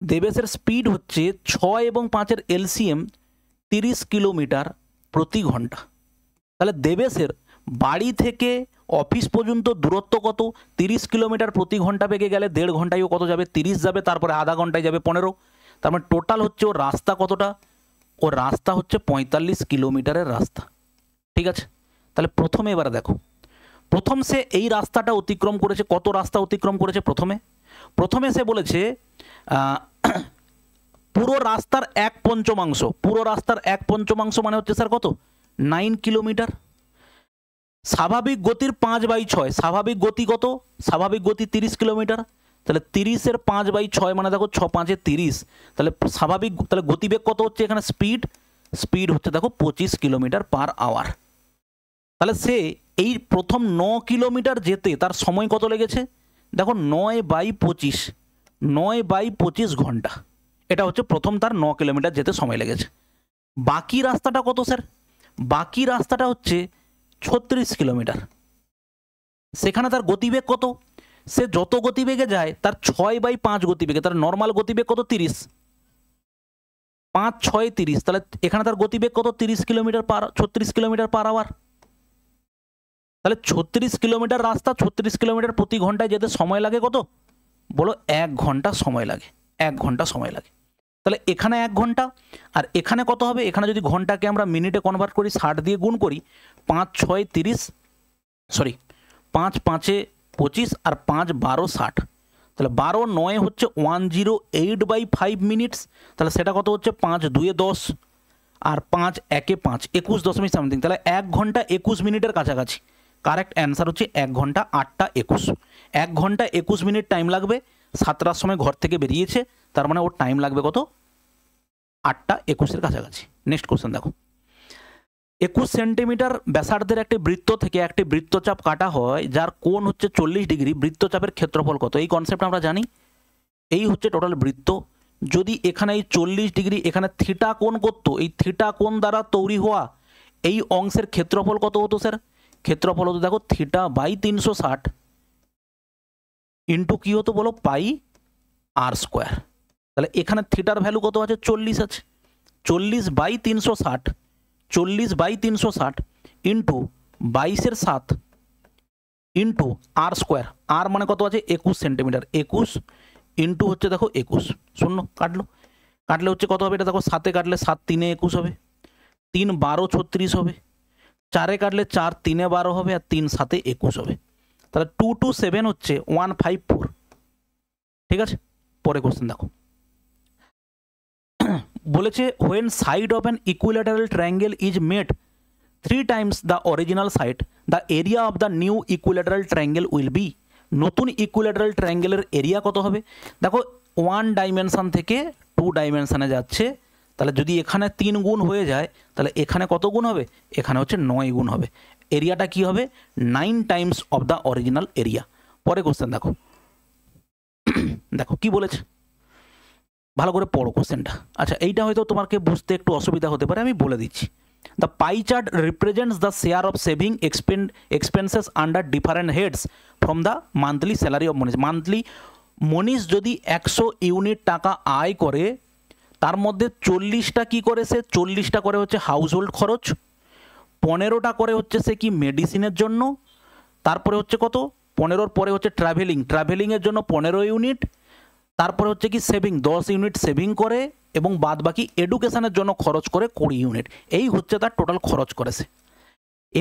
দেবেশের স্পিড হচ্ছে 6 এবং 5-এর এলসিএম 30 কিলোমিটার প্রতি ঘন্টা। তাহলে দেবেশের বাড়ি থেকে অফিস পর্যন্ত দূরত্ব কত? 30 কিলোমিটার প্রতি ঘন্টা বেগে গেলে 1.5 ঘন্টায় ও কত যাবে? 30 যাবে, তারপরে আধা ঘন্টায় যাবে 15। তার মানে টোটাল হচ্ছে ওর রাস্তা কতটা? ওর রাস্তা হচ্ছে 45 কিলোমিটারের রাস্তা। ঠিক আছে, তাহলে প্রথমে এবার দেখো, প্রথম সে এই রাস্তাটা অতিক্রম করেছে। কত রাস্তা অতিক্রম করেছে? প্রথমে সে বলেছে পুরো রাস্তার 1/5, পুরো রাস্তার 1/5 মানে হচ্ছে স্যার কত? 9 কিলোমিটার। স্বাভাবিক গতির 5/6, স্বাভাবিক গতি কত? স্বাভাবিক গতি 30 কিলোমিটার। তাহলে 30-এর 5/6 মানে দেখো 6×5 = 30। তাহলে স্বাভাবিক, তাহলে গতিবেগ কত হচ্ছে এখানে? স্পিড হচ্ছে দেখো 25 কিলোমিটার পার আওয়ার। তাহলে সে এই প্রথম 9 কিলোমিটার যেতে তার সময় কত লেগেছে? দেখো 9/25, 9/25 ঘন্টা। এটা হচ্ছে প্রথম তার 9 কিলোমিটার যেতে সময় লেগেছে। বাকি রাস্তাটা কত স্যার? বাকি রাস্তাটা হচ্ছে 36 কিলোমিটার। সেখানে তার গতিবেগ কত? সে যত গতিবেগে যায় তার 6/5 গতিবেগে, তার নর্মাল গতিবেগ কত? 30। 5×6 = 30। তাহলে এখানে তার গতিবেগ কত? 36 কিলোমিটার পার আওয়ার। তাহলে 36 কিলোমিটার রাস্তা, 36 কিলোমিটার প্রতি ঘন্টায় যেতে সময় লাগে কত? বলো 1 ঘন্টা সময় লাগে। 1 ঘন্টা সময় লাগে। তাহলে এখানে 1 ঘন্টা, আর এখানে কত হবে? এখানে যদি ঘন্টাকে আমরা মিনিটে কনভার্ট করি, 60 দিয়ে গুণ করি, 5×6 = 30, সরি 5×5 = 25, আর 5×12 = 60। তাহলে 12×9 হচ্ছে 108/5 মিনিটস। তাহলে সেটা কত হচ্ছে? 5×2 = 10, আর 5×1 = 5, 21 সামথিং। তাহলে 1 ঘন্টা 21 মিনিটের কাছাকাছি। কারেক্ট অ্যান্সার হচ্ছে 1 ঘন্টা 8টা 21। 1 ঘন্টা 21 মিনিট টাইম লাগবে। 7টার সময় ঘর থেকে বেরিয়েছে, তার মানে ওর টাইম লাগবে কত? 8টা 21-এর কাছাকাছি। নেক্সট কোশ্চেন দেখো, 21 সেন্টিমিটার ব্যাসার্ধের একটি বৃত্ত থেকে একটি বৃত্তচাপ কাটা হয় যার কোণ হচ্ছে 40 ডিগ্রি। বৃত্তচাপের ক্ষেত্রফল কত? এই কনসেপ্ট আমরা জানি। এই হচ্ছে টোটাল বৃত্ত। যদি এখানে এই 40 ডিগ্রি এখানে থিটা কোণ করতো, এই থিটা কোণ দ্বারা তৈরি হওয়া এই অংশের ক্ষেত্রফল কত হতো স্যার? ক্ষেত্রফল হতো দেখো θ/360 ইন্টু কি হতো বলো? πr²। তাহলে এখানে থিটার ভ্যালু কত আছে? 40 আছে। 40/360, 40/360 ইন্টু 22/7 ইন্টু r² আর মানে কত আছে? 21 সেন্টিমিটার। 21 ইন্টু হচ্ছে দেখো 21, শূন্য কাটলে হচ্ছে কত হবে? এটা দেখো 7-এ কাটলে 7×3 = 21 হবে, 3×12 = 36 হবে, 4-এ কাটলে 4×3 = 12 হবে, আর 3×7 = 21 হবে। তাহলে 227 হচ্ছে 154। ঠিক আছে, পরে কোশ্চেন দেখো, বলেছে when side of an equilateral triangle is made 3 times the original side, the area of the new equilateral triangle will be। নতুন ইকুইল্যাটারাল ট্রায়াঙ্গেলের এরিয়া কত হবে? দেখো 1 ডাইমেনশন থেকে 2 ডাইমেনশনে যাচ্ছে, তাহলে যদি এখানে 3 গুণ হয়ে যায় তাহলে এখানে কত গুণ হবে? এখানে হচ্ছে 9 গুণ হবে। এরিয়াটা কি হবে? 9 Times of the original area. পরে কোশ্চেন দেখো, দেখো কি বলেছে, ভালো করে পড়ো কোশ্চেনটা। আচ্ছা, এইটা হয়তো তোমাকে বুঝতে একটু অসুবিধা হতে পারে, আমি বলে দিচ্ছি। The pie chart represents the share of saving expenses under different heads from the monthly salary of Manish. Monthly Manish যদি 100 ইউনিট টাকা আয় করে, তার মধ্যে 40টা কি করে? সে 40টা করে হচ্ছে হাউস হোল্ড খরচ, 15টা করে হচ্ছে সে কি মেডিসিনের জন্য, তারপরে হচ্ছে কত 15-র পরে হচ্ছে ট্রাভেলিং, ট্রাভেলিংয়ের জন্য 15 ইউনিট, তারপরে হচ্ছে কি সেভিং, 10 ইউনিট সেভিং করে এবং বাদ বাকি এডুকেশনের জন্য খরচ করে 20 ইউনিট। এই হচ্ছে তার টোটাল খরচ করেছে।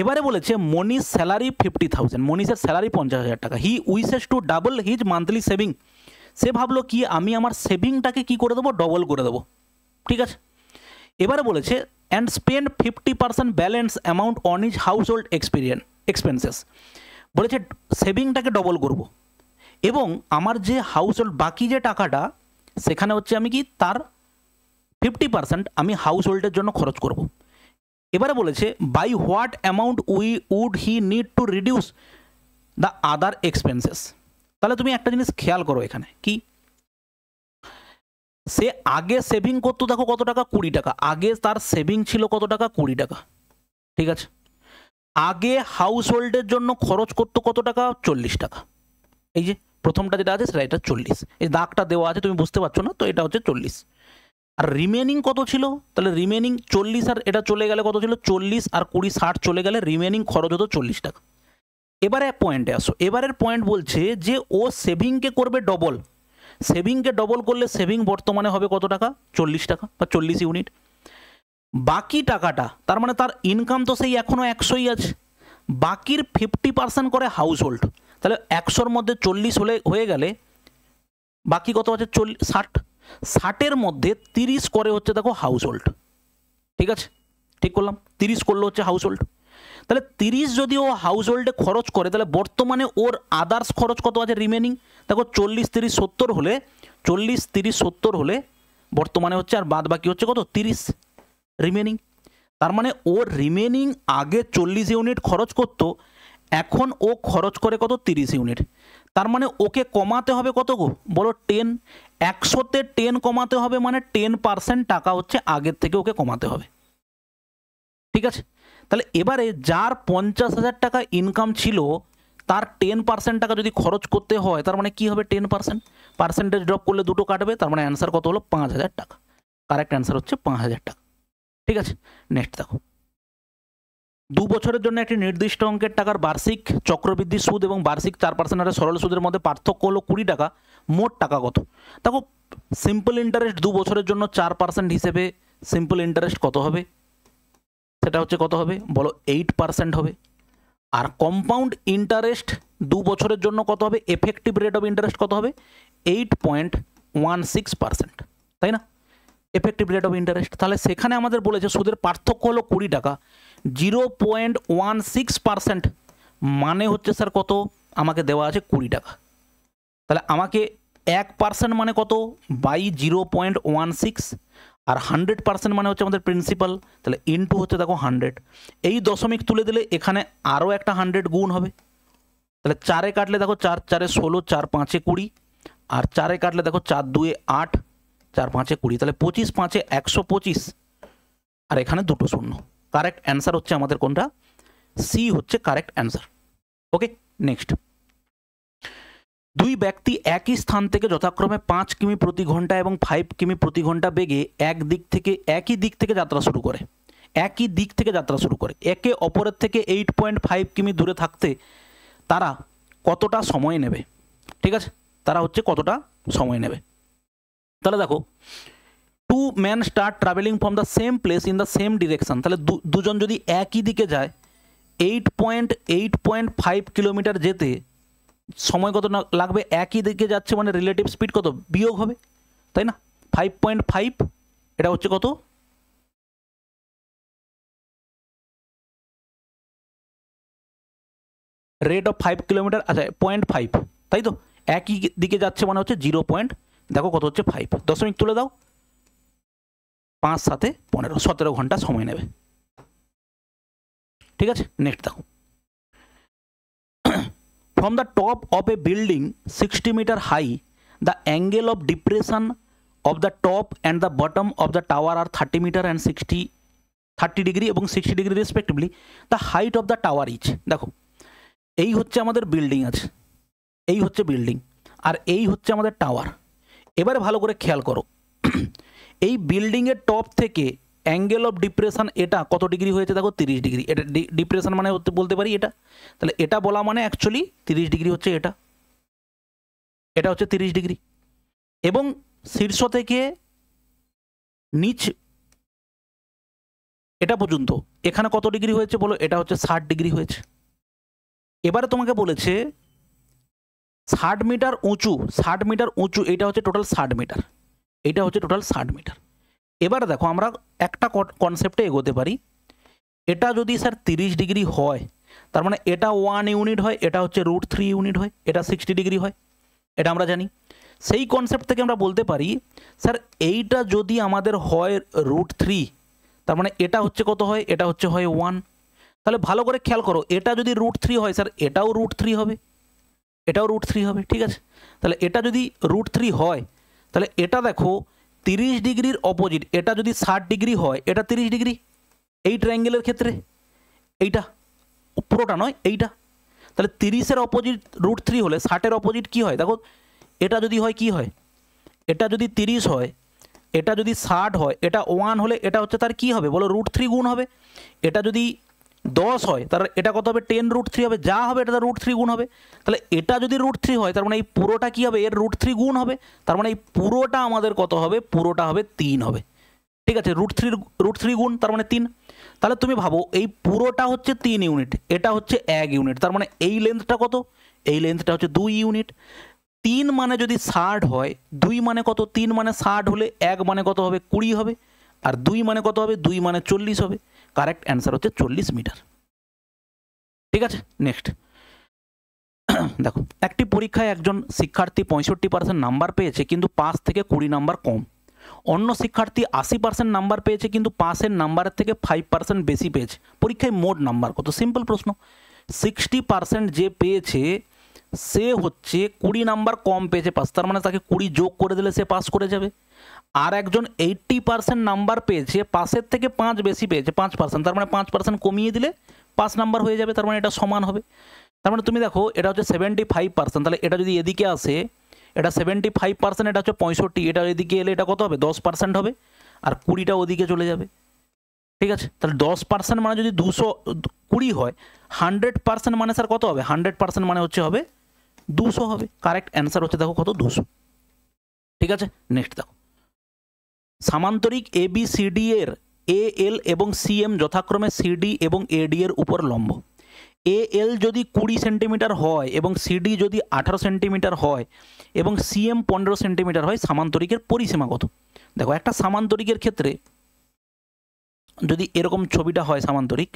এবারে বলেছে মনীষ স্যালারি 50,000, মনীষের স্যালারি 50,000 টাকা। He wishes to double his monthly saving, সে ভাবলো কি আমি আমার সেভিংটাকে কি করে দেবো, ডবল করে দেবো। ঠিক আছে, এবারে বলেছে and spend 50% balance amount on his house hold expenses, বলেছে সেভিংটাকে ডবল করব এবং আমার যে হাউস হোল্ড বাকি যে টাকাটা সেখানে হচ্ছে আমি কি তার 50% আমি হাউস হোল্ডের জন্য খরচ করব। এবারে বলেছে by what amount would he need to reduce the other expenses. তাহলে তুমি একটা জিনিস খেয়াল করো এখানে কি, সে আগে সেভিং করতো দেখো কত টাকা, 20 টাকা। আগে তার সেভিং ছিল কত টাকা, 20 টাকা। ঠিক আছে, আগে হাউস হোল্ডের জন্য খরচ করতো কত টাকা, 40 টাকা। এই যে প্রথমটা যেটা আছে সেটা এটা 40, এই দাগটা দেওয়া আছে তুমি বুঝতে পারছো না, তো এটা হচ্ছে 40। আর রিমেনিং কত ছিল, তাহলে রিমেনিং 40 আর এটা চলে গেলে কত ছিল, 40 আর 20 60 চলে গেলে রিমেনিং খরচ হতো 40 টাকা। এবারে পয়েন্টে আসো, এবারের পয়েন্ট বলছে যে ও সেভিংকে করবে ডবল, সেভিংকে ডবল করলে সেভিং বর্তমানে হবে কত টাকা, 40 টাকা বা 40 ইউনিট। বাকি টাকাটা তার মানে তার ইনকাম তো সেই এখনও 100ই আছে, বাকির 50% করে হাউস হোল্ড, তাহলে 100-র মধ্যে 40 হয়ে গেলে বাকি কত আছে, 60, 60-এর মধ্যে 30 করে হচ্ছে দেখো হাউস হোল্ড। ঠিক আছে, ঠিক করলাম, 30 করলে হচ্ছে হাউস হোল্ড। তাহলে 30 যদি ও হাউস হোল্ডে খরচ করে তাহলে বর্তমানে ওর আদার্স খরচ কত আছে রিমেনিং, দেখো 40 30 70 হলে, 40 30 70 হলে বর্তমানে হচ্ছে আর বাদ বাকি হচ্ছে কত, 30 রিমেনিং। তার মানে ওর রিমেনিং আগে 40 ইউনিট খরচ করতো, এখন ও খরচ করে কত, 30 ইউনিট। তার মানে ওকে কমাতে হবে কত গো, বলো 10, 100-তে 10 কমাতে হবে, মানে 10% টাকা হচ্ছে আগের থেকে ওকে কমাতে হবে। ঠিক আছে, তাহলে এবারে যার 50,000 টাকা ইনকাম ছিল তার 10% টাকা যদি খরচ করতে হয় তার মানে কি হবে, 10% পার্সেন্টেজ ড্রপ করলে দুটো কাটবে, তার মানে অ্যান্সার কত হলো, 5,000 টাকা। কারেক্ট অ্যান্সার হচ্ছে 5,000 টাকা। ঠিক আছে, নেক্সট দেখো, 2 বছরের জন্য একটি নির্দিষ্ট অঙ্কের টাকার বার্ষিক চক্রবৃদ্ধি সুদ এবং বার্ষিক 4% হারে সরল সুদের মধ্যে পার্থক্য হলো 20 টাকা, মোট টাকা কত। দেখো সিম্পল ইন্টারেস্ট 2 বছরের জন্য 4% হিসেবে সিম্পল ইন্টারেস্ট কত হবে, সেটা হচ্ছে কত হবে বলো, 8% হবে। আর কম্পাউন্ড ইন্টারেস্ট 2 বছরের জন্য কত হবে, এফেক্টিভ রেট অফ ইন্টারেস্ট কত হবে, 8.16%, তাই না, এফেক্টিভ রেট অফ ইন্টারেস্ট। তাহলে সেখানে আমাদের বলেছে সুদের পার্থক্য হলো 20 টাকা, 0.16% মানে হচ্ছে স্যার কত, আমাকে দেওয়া আছে 20 টাকা। তাহলে আমাকে 1% মানে কত, বাই 0.16, আর 100% মানে হচ্ছে আমাদের প্রিন্সিপাল, তাহলে ইনটু হচ্ছে দেখো 100। এই দশমিক তুলে দিলে এখানে আরও একটা 100 গুণ হবে, তাহলে 4-এ কাটলে দেখো 4 4-এ 16, 4 5-এ 20, আর 4-এ কাটলে দেখো 4 2-এ 8, 4 5-এ 20, তাহলে 25 5-এ 125, আর এখানে দুটো শূন্য। কারেক্ট অ্যান্সার হচ্ছে আমাদের কোনটা, সি হচ্ছে কারেক্ট অ্যান্সার। ওকে, নেক্সট, 2 ব্যক্তি একই স্থান থেকে যথাক্রমে 5 কিমি প্রতি ঘন্টা এবং 5 কিমি প্রতি ঘন্টা বেগে একই দিক থেকে যাত্রা শুরু করে, একই দিক থেকে যাত্রা শুরু করে, একে অপরের থেকে 8.5 কিমি দূরে থাকতে তারা কতটা সময় নেবে। ঠিক আছে, তারা হচ্ছে কতটা সময় নেবে। তাহলে দেখো 2 men start traveling from the same place in the same direction, তাহলে দুজন যদি একই দিকে যায় 8.5 কিলোমিটার যেতে সময় কত লাগবে, একই দিকে যাচ্ছে মানে রিলেটিভ স্পিড কত, বিয়োগ হবে, তাই না, 5.5, এটা হচ্ছে কত, রেট অফ 5 কিলোমিটার, আচ্ছা 0.5, তাই তো, একই দিকে যাচ্ছে মানে হচ্ছে 0. দেখো কত হচ্ছে 5, দশমিক তুলে দাও, 5 7 15, 17 ঘন্টা সময় নেবে। ঠিক আছে, নেক্সট দেখো, from the top of a building 60 meter high, the angle of depression of the top and the bottom of the tower are 30 meter and 30 degree এবং 60 degree respectively. The height of the tower is, দেখো এই হচ্ছে আমাদের building আছে, এই হচ্ছে building, আর এই হচ্ছে আমাদের টাওয়ার। এবারে ভালো করে খেয়াল করো, এই বিল্ডিংয়ের টপ থেকে অ্যাঙ্গেল অফ ডিপ্রেশন এটা কত ডিগ্রি হয়েছে দেখো 30 ডিগ্রি। এটা ডিপ্রেশন মানে বলতে পারি এটা, তাহলে এটা বলা মানে অ্যাকচুয়ালি 30 ডিগ্রি হচ্ছে এটা, এটা হচ্ছে 30 ডিগ্রি। এবং শীর্ষ থেকে নিচ এটা পর্যন্ত এখানে কত ডিগ্রি হয়েছে বলো, এটা হচ্ছে 60 ডিগ্রি হয়েছে। এবারে তোমাকে বলেছে 60 মিটার উঁচু, 60 মিটার উঁচু, এটা হচ্ছে টোটাল 60 মিটার, এটা হচ্ছে টোটাল 60 মিটার। এবারে দেখো আমরা একটা কনসেপ্টে এগোতে পারি, এটা যদি স্যার 30 ডিগ্রি হয় তার মানে এটা 1 ইউনিট হয়, এটা হচ্ছে √3 ইউনিট হয়, এটা 60 ডিগ্রি হয়, এটা আমরা জানি। সেই কনসেপ্ট থেকে আমরা বলতে পারি স্যার এইটা যদি আমাদের হয় √3 তার মানে এটা হচ্ছে কত হয়, এটা হচ্ছে হয় 1। তাহলে ভালো করে খেয়াল করো, এটা যদি √3 হয় স্যার এটাও √3 হবে, এটাও √3 হবে, ঠিক আছে। তাহলে এটা যদি √3 হয় তাহলে এটা দেখো 30 ডিগ্রির অপোজিট, এটা যদি 60 ডিগ্রি হয় এটা 30 ডিগ্রি এই ট্রায়াঙ্গেলের ক্ষেত্রে, এইটা পুরোটা নয় এইটা। তাহলে 30-এর অপোজিট √3 হলে 60-এর অপোজিট কী হয় দেখো, এটা যদি হয় কি হয়, এটা যদি 30 হয়, এটা যদি 60 হয়, এটা 1 হলে এটা হচ্ছে তার কি হবে বলো, √3 গুণ হবে। এটা যদি 10 হয় তার এটা কত হবে, 10√3 হবে, যা হবে এটা √3 গুণ হবে। তাহলে এটা যদি √3 হয় তার মানে এই পুরোটা কি হবে, এর √3 গুণ হবে, তার মানে এই পুরোটা আমাদের কত হবে, পুরোটা হবে 3 হবে, ঠিক আছে। √3 গুণ তার মানে 3। তাহলে তুমি ভাবো এই পুরোটা হচ্ছে 3 ইউনিট, এটা হচ্ছে 1 ইউনিট, তার মানে এই লেন্থটা কত, এই লেন্থটা হচ্ছে 2 ইউনিট। 3 মানে যদি 60 হয়, 2 মানে কত, 3 মানে 60 হলে 1 মানে কত হবে, 20 হবে, আর 2 মানে কত হবে, 2 মানে 40 হবে। কারেক্ট অ্যান্সার হচ্ছে 40 মিটার, ঠিক আছে। নেক্সট দেখো, একটি পরীক্ষায় একজন শিক্ষার্থী 65% নাম্বার পেয়েছে কিন্তু পাস থেকে 20 নাম্বার কম, অন্য শিক্ষার্থী 80% নাম্বার পেয়েছে কিন্তু পাসের নাম্বারের থেকে 5% বেশি পেয়েছে, পরীক্ষায় মোট নাম্বার কত? সিম্পল প্রশ্ন। 60% যে পেয়েছে সে হচ্ছে 20 নাম্বার কম পেয়েছে পাস, তার মানে তাকে 20 যোগ করে দিলে সে পাস করে যাবে। আর একজন 80% নাম্বার পেয়েছে, পাসের থেকে 5 বেশি পেয়েছে 5%, তার মানে 5% কমিয়ে দিলে পাস নাম্বার হয়ে যাবে, তার মানে এটা সমান হবে। তার মানে তুমি দেখো এটা হচ্ছে 75%, তাহলে এটা যদি এদিকে আসে এটা 75%, এটা হচ্ছে 65, এটা এদিকে এলে এটা কত হবে, 10% হবে, আর 20টা ওদিকে চলে যাবে, ঠিক আছে। তাহলে 10% মানে যদি 220 হয়, 100% মানে স্যার কত হবে, 100% মানে হচ্ছে হবে 200 হবে। কারেক্ট অ্যান্সার হচ্ছে দেখো কত, 200, ঠিক আছে। নেক্সট দেখো, সামান্তরিক ABCD এর AL এবং CM যথাক্রমে CD এবং AD এর উপর লম্ব। AL যদি 20 সেন্টিমিটার হয় এবং CD যদি 18 সেন্টিমিটার হয় এবং CM 15 সেন্টিমিটার হয়, সামান্তরিকের পরিসীমা কত? দেখো একটা সামান্তরিকের ক্ষেত্রে যদি এরকম ছবিটা হয়, সামান্তরিক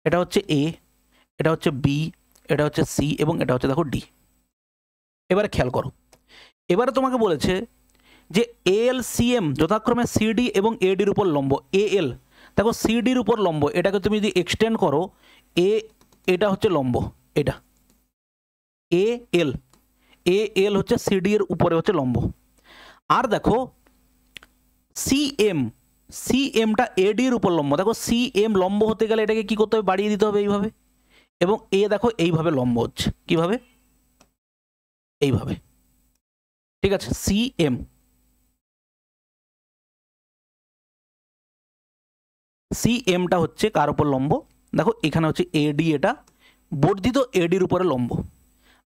এটা হচ্ছে A, এটা হচ্ছে B, এটা হচ্ছে C এবং এটা হচ্ছে দেখো D। এবারে খেয়াল করো, এবারে তোমাকে বলেছে যে AL CM যথাক্রমে CD এবং AD এর উপর লম্ব। AL দেখো CD এর উপর লম্ব, এটাকে তুমি যদি এক্সটেন্ড করো, এটা হচ্ছে লম্ব, এটা AL হচ্ছে CD এর উপরে হচ্ছে লম্ব। আর দেখো CMটা AD এর উপর লম্ব। দেখো CM লম্ব হতে গেলে এটাকে কি করতে হবে, বাড়িয়ে দিতে হবে এইভাবে, এবং A দেখো এইভাবে লম্ব হচ্ছে, কিভাবে, এইভাবে, ঠিক আছে। CMটা হচ্ছে কার উপর লম্ব, দেখো এখানে হচ্ছে AD, এটা বর্ধিত AD এর উপরে লম্ব।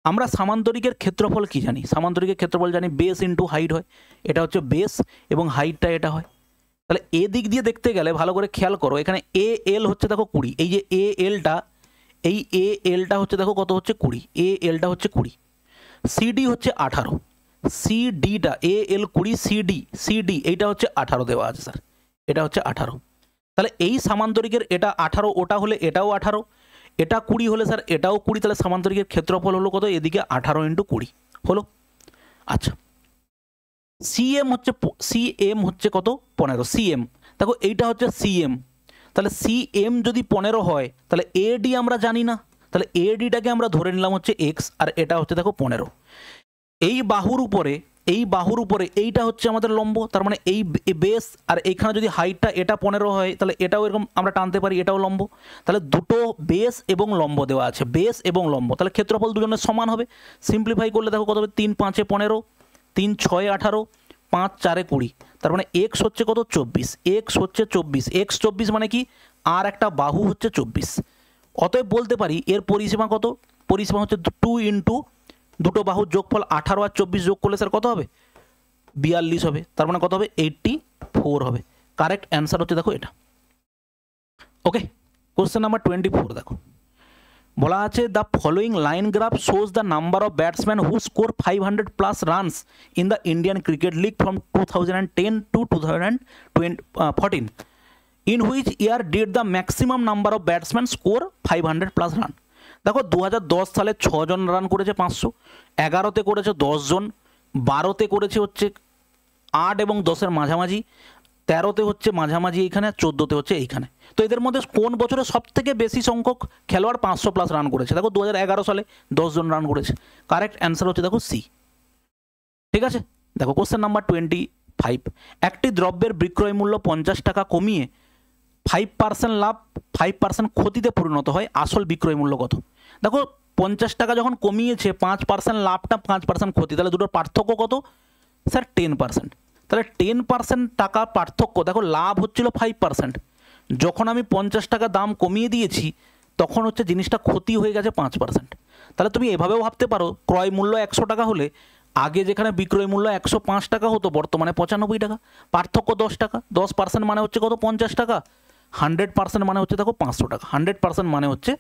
আমরা সামান্তরিকের ক্ষেত্রফল কি জানি, সামান্তরিকের ক্ষেত্রফল জানি বেস ইন্টু হাইট হয়, এটা হচ্ছে বেস এবং হাইটটা এটা হয়। তাহলে এ দিক দিয়ে দেখতে গেলে ভালো করে খেয়াল করো, এখানে AL হচ্ছে দেখো 20, এই যে ALটা হচ্ছে দেখো কত হচ্ছে 20, ALটা হচ্ছে 20, CD হচ্ছে 18, CDটা AL 20, CD এইটা হচ্ছে 18 দেওয়া আছে স্যার, এটা হচ্ছে 18। তাহলে এই সামান্তরিকের এটা 18, ওটা হলে এটাও 18, এটা 20 হলে স্যার এটাও 20, তাহলে সামান্তরিকের ক্ষেত্রফল হলো কত, এদিকে 18 × 20 হলো। আচ্ছা, CM হচ্ছে কত, 15, CM দেখো এইটা হচ্ছে CM, তাহলে CM যদি 15 হয় তাহলে AD আমরা জানি না, তাহলে ADটাকে আমরা ধরে নিলাম হচ্ছে X, আর এটা হচ্ছে দেখো 15। এই বাহুর উপরে এইটা হচ্ছে আমাদের লম্ব, তার মানে এই বেস, আর এইখানে যদি হাইটটা এটা 15 হয় তাহলে এটাও এরকম আমরা টানতে পারি, এটাও লম্ব। তাহলে দুটো বেস এবং লম্ব দেওয়া আছে, বেস এবং লম্ব, তাহলে ক্ষেত্রফল দুজনের সমান হবে। সিম্পলিফাই করলে দেখো কত হবে, 3 × 5 = 15, 3 × 6 = 18, 5 4 20, তার মানে এক্স হচ্ছে কত 24, এক্স হচ্ছে 24, এক্স 24 মানে কি আর একটা বাহু হচ্ছে 24। অতএব বলতে পারি এর পরিসীমা কত, পরিসীমা হচ্ছে 2 ইন্টু দুটো বাহুর যোগফল 18 আর 24 যোগ করলে স্যার কত হবে 42 হবে, তার মানে কত হবে 84 হবে। কারেক্ট অ্যান্সার হচ্ছে দেখো এটা। ওকে, কোশ্চেন নাম্বার 24 দেখো বলা আছে the following line graph shows the number of batsman who score 500+ runs in the Indian cricket league from 2010 to 2014, in which year did the maximum number of batsmen score 500+ run. দেখো 2010 সালে 6 জন run করেছে 500, 11তে করেছে 10 জন, 12তে করেছে হচ্ছে 8 এবং 10-এর মাঝামাঝি, 13তে হচ্ছে মাঝামাঝি এইখানে, 14তে হচ্ছে এইখানে। তো এদের মধ্যে কোন বছরে সব থেকে বেশি সংখ্যক খেলোয়াড় 500+ রান করেছে? দেখো 2011 সালে 10 জন রান করেছে। কারেক্ট অ্যান্সার হচ্ছে দেখো সি। ঠিক আছে, দেখো কোশ্চেন নাম্বার 25, একটি দ্রব্যের বিক্রয় মূল্য 50 টাকা কমিয়ে 5% লাভ 5% ক্ষতিতে পরিণত হয়, আসল বিক্রয় মূল্য কত? দেখো 50 টাকা যখন কমিয়েছে 5% লাভটা 5% ক্ষতি, তাহলে দুটোর পার্থক্য কত স্যার 10%। তাহলে 10% টাকা পার্থক্য, দেখো লাভ হচ্ছিল 5%, যখন আমি 50 টাকা দাম কমিয়ে দিয়েছি তখন হচ্ছে জিনিসটা ক্ষতি হয়ে গেছে 5%। তাহলে তুমি এভাবেও ভাবতে পারো ক্রয় মূল্য 100 টাকা হলে আগে যেখানে বিক্রয় মূল্য 105 টাকা হতো বর্তমানে 95 টাকা, পার্থক্য 10 টাকা, 10% মানে হচ্ছে কত 50 টাকা, 100% মানে হচ্ছে দেখো 500 টাকা, 100% মানে হচ্ছে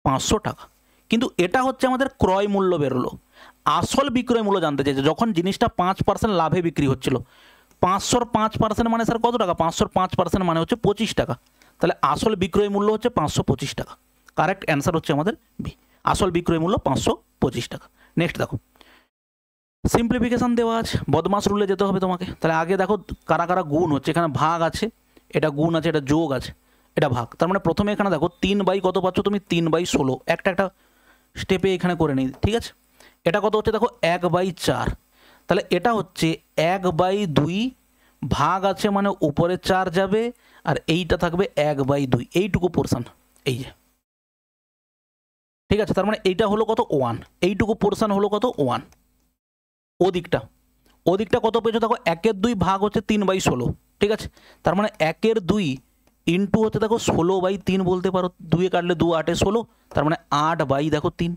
500 টাকা। কিন্তু এটা হচ্ছে আমাদের ক্রয় মূল্য বেরোলো। আসল বিক্রয় মূল্য জানতে চাইছে যখন জিনিসটা 5% লাভে বিক্রি হচ্ছিল, 500-র 5% মানে স্যার কত টাকা, 500-র 5% মানে হচ্ছে 25 টাকা, তাহলে আসল বিক্রয় মূল্য হচ্ছে 525 টাকা। কারেক্ট অ্যান্সার হচ্ছে আমাদের বি, আসল বিক্রয় মূল্য 525 টাকা। নেক্সট দেখো সিম্পলিফিকেশান দেওয়া আছে, বদমাস রুলে যেতে হবে তোমাকে। তাহলে আগে দেখো কারা কারা গুণ হচ্ছে, এখানে ভাগ আছে, এটা গুণ আছে, এটা যোগ আছে, এটা ভাগ। তার মানে প্রথমে এখানে দেখো 3/, কত পাচ্ছ তুমি 3/16, একটা একটা স্টেপে এখানে করে নিই, ঠিক আছে। এটা কত হচ্ছে দেখো 1/4, তাহলে এটা হচ্ছে 1/2, ভাগ আছে মানে উপরে 4 যাবে আর এইটা থাকবে 1/2, এইটুকু পোর্শন এই যে, ঠিক আছে। তার মানে এইটা হলো কত 1, এইটুকু পোর্শন হলো কত 1। ওদিকটা কত পেয়েছো দেখো 1/2 ভাগ হচ্ছে 3/16, ঠিক আছে। তার মানে 1/2 ইন্টু হচ্ছে দেখো 16/3 বলতে পারো, 2 কাটলে 2 8 16, তার মানে 8/3।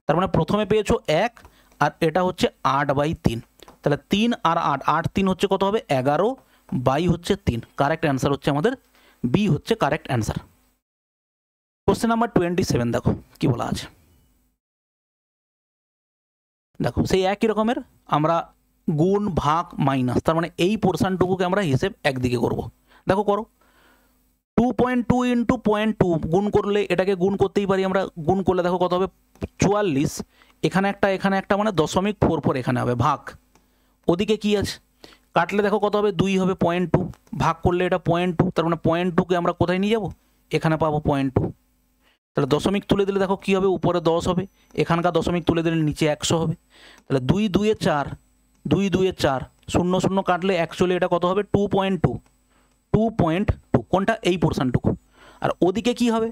তার মানে প্রথমে পেয়েছো 1 আর এটা হচ্ছে 8/3, তাহলে 3 আর 8, 8 3 হচ্ছে কত হবে 11/3 হচ্ছে 3। কারেক্ট অ্যান্সার হচ্ছে আমাদের বি হচ্ছে কারেক্ট অ্যান্সার। কোশ্চেন নাম্বার 27 দেখো কি বলা আছে, দেখো সেই একই রকমের আমরা গুণ ভাগ মাইনাস, তার মানে এই পোর্শনটুকুকে আমরা হিসেব একদিকে করব। দেখো করো 2.2 ইন্টু 0.2 গুণ করলে এটাকে গুণ করতেই পারি আমরা, গুণ করলে দেখো কত হবে 44, এখানে একটা মানে 0.44 এখানে হবে, ভাগ ওদিকে কি আছে কাটলে দেখো কত হবে 2 হবে, 0.2 ভাগ করলে এটা 0.2, তার মানে 0.2কে আমরা কোথায় নিয়ে যাব, এখানে পাবো 0.2, তাহলে দশমিক তুলে দিলে দেখো কী হবে উপরে 10 হবে, এখানকার দশমিক তুলে দিলে নিচে 100 হবে। তাহলে 2 2 এ 4, 2 2 এ 4, 0 0 কাটলে অ্যাকচুয়ালি এটা কত হবে 2.2, কোনটা এই পোর্শনটুকু। আর ওদিকে কি হবে,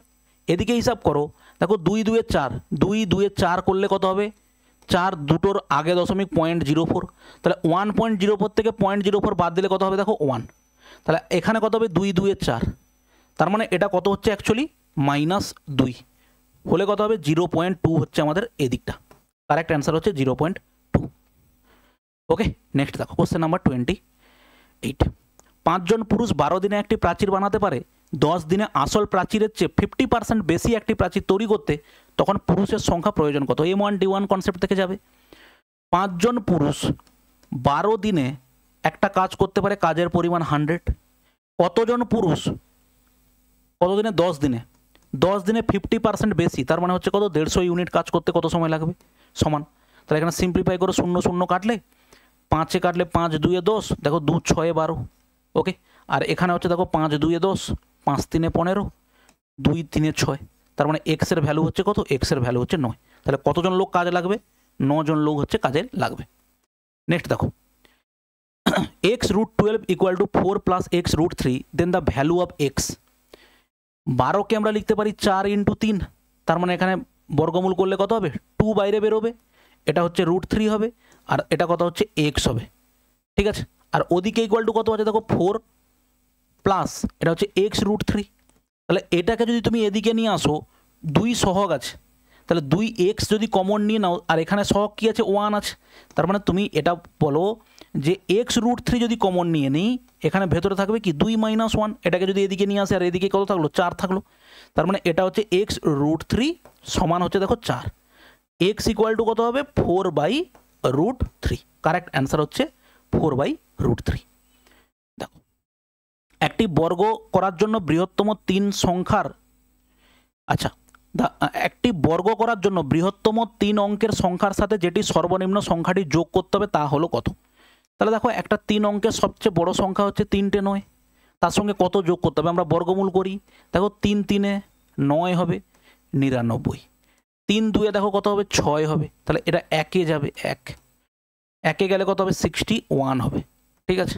এদিকে হিসাব করো, দেখো 2 2 এ 4, 2 2 এ 4 করলে কত হবে 4, দুটোর আগে দশমিক 0.04, তাহলে 1.04 থেকে 0.04 বাদ দিলে কত হবে দেখো 1, তাহলে এখানে কত হবে 2 2 এ 4, তার মানে এটা কত হচ্ছে অ্যাকচুয়ালি -2 হলে কত হবে 0.2 হচ্ছে আমাদের এদিকটা। কারেক্ট অ্যান্সার হচ্ছে 0.2। ওকে, নেক্সট দেখো কোশ্চেন নাম্বার 28, 5 জন পুরুষ 12 দিনে একটি প্রাচীর বানাতে পারে, 10 দিনে আসল প্রাচীরের চেয়ে 50% বেশি একটি প্রাচীর তৈরি করতে, তখন পুরুষের সংখ্যা প্রয়োজন কত? M1D1 কনসেপ্ট থেকে যাবে। 5 জন পুরুষ 12 দিনে একটা কাজ করতে পারে, কাজের পরিমাণ 100। কতজন পুরুষ কত দিনে? 10 দিনে। 10 দিনে 50% বেশি, তার মানে হচ্ছে কত 150 ইউনিট কাজ করতে কত সময় লাগবে সমান। তাহলে এখানে সিম্পলিফাই করে 0 0 কাটলে 5 কাটলে 5 2 এ 10, দেখো 2 6 এ 12। ওকে, আর এখানে হচ্ছে দেখো 5 2 এ 10, 5 3 এ 15, 2 3 এ 6, তার মানে এক্স এর ভ্যালু হচ্ছে কত? এক্স এর ভ্যালু হচ্ছে 9। তাহলে কতজন লোক কাজে লাগবে? 9 জন লোক হচ্ছে কাজে লাগবে। নেক্সট দেখো x√12 = 4 + x√3, then the value of x. 12কে আমরা লিখতে পারি 4 × 3, তার মানে এখানে বর্গমূল করলে কত হবে 2 বাইরে বেরোবে, এটা হচ্ছে √3 হবে, আর এটা কত হচ্ছে এক্স হবে। ঠিক আছে, আর ওদিকে ইকুয়াল টু কত আছে দেখো 4 প্লাস এটা হচ্ছে x√3। তাহলে এটাকে যদি তুমি এদিকে নিয়ে আসো, 2 সহগ আছে, তাহলে 2x যদি কমন নিয়ে নাও আর এখানে সহগ কী আছে 1 আছে, তার মানে তুমি এটা বলো যে x√3 যদি কমন নিয়ে নিই এখানে ভেতরে থাকবে কি 2 - 1, এটাকে যদি এদিকে নিয়ে আসে আর এদিকে কত থাকলো 4 থাকলো, তার মানে এটা হচ্ছে x√3 সমান হচ্ছে দেখো 4। x ইকুয়াল টু কত হবে 4/√3। কারেক্ট অ্যান্সার হচ্ছে 4/√3। দেখো একটি বর্গ করার জন্য বৃহত্তম 3 সংখ্যার একটি বর্গ করার জন্য বৃহত্তম 3 অঙ্কের সংখ্যার সাথে যেটি সর্বনিম্ন সংখ্যাটি যোগ করতে হবে তা হলো কত। তাহলে দেখো একটা 3 অঙ্কের সবচেয়ে বড় সংখ্যা হচ্ছে 3টে 9, তার সঙ্গে কত যোগ করতে হবে আমরা বর্গমূল করি। দেখো 3 × 3 = 9 হবে 99, 3 × 2 দেখো কত হবে 6 হবে, তাহলে এটা 1-এ যাবে, 1-এ গেলে কত হবে 61 হবে। ঠিক আছে,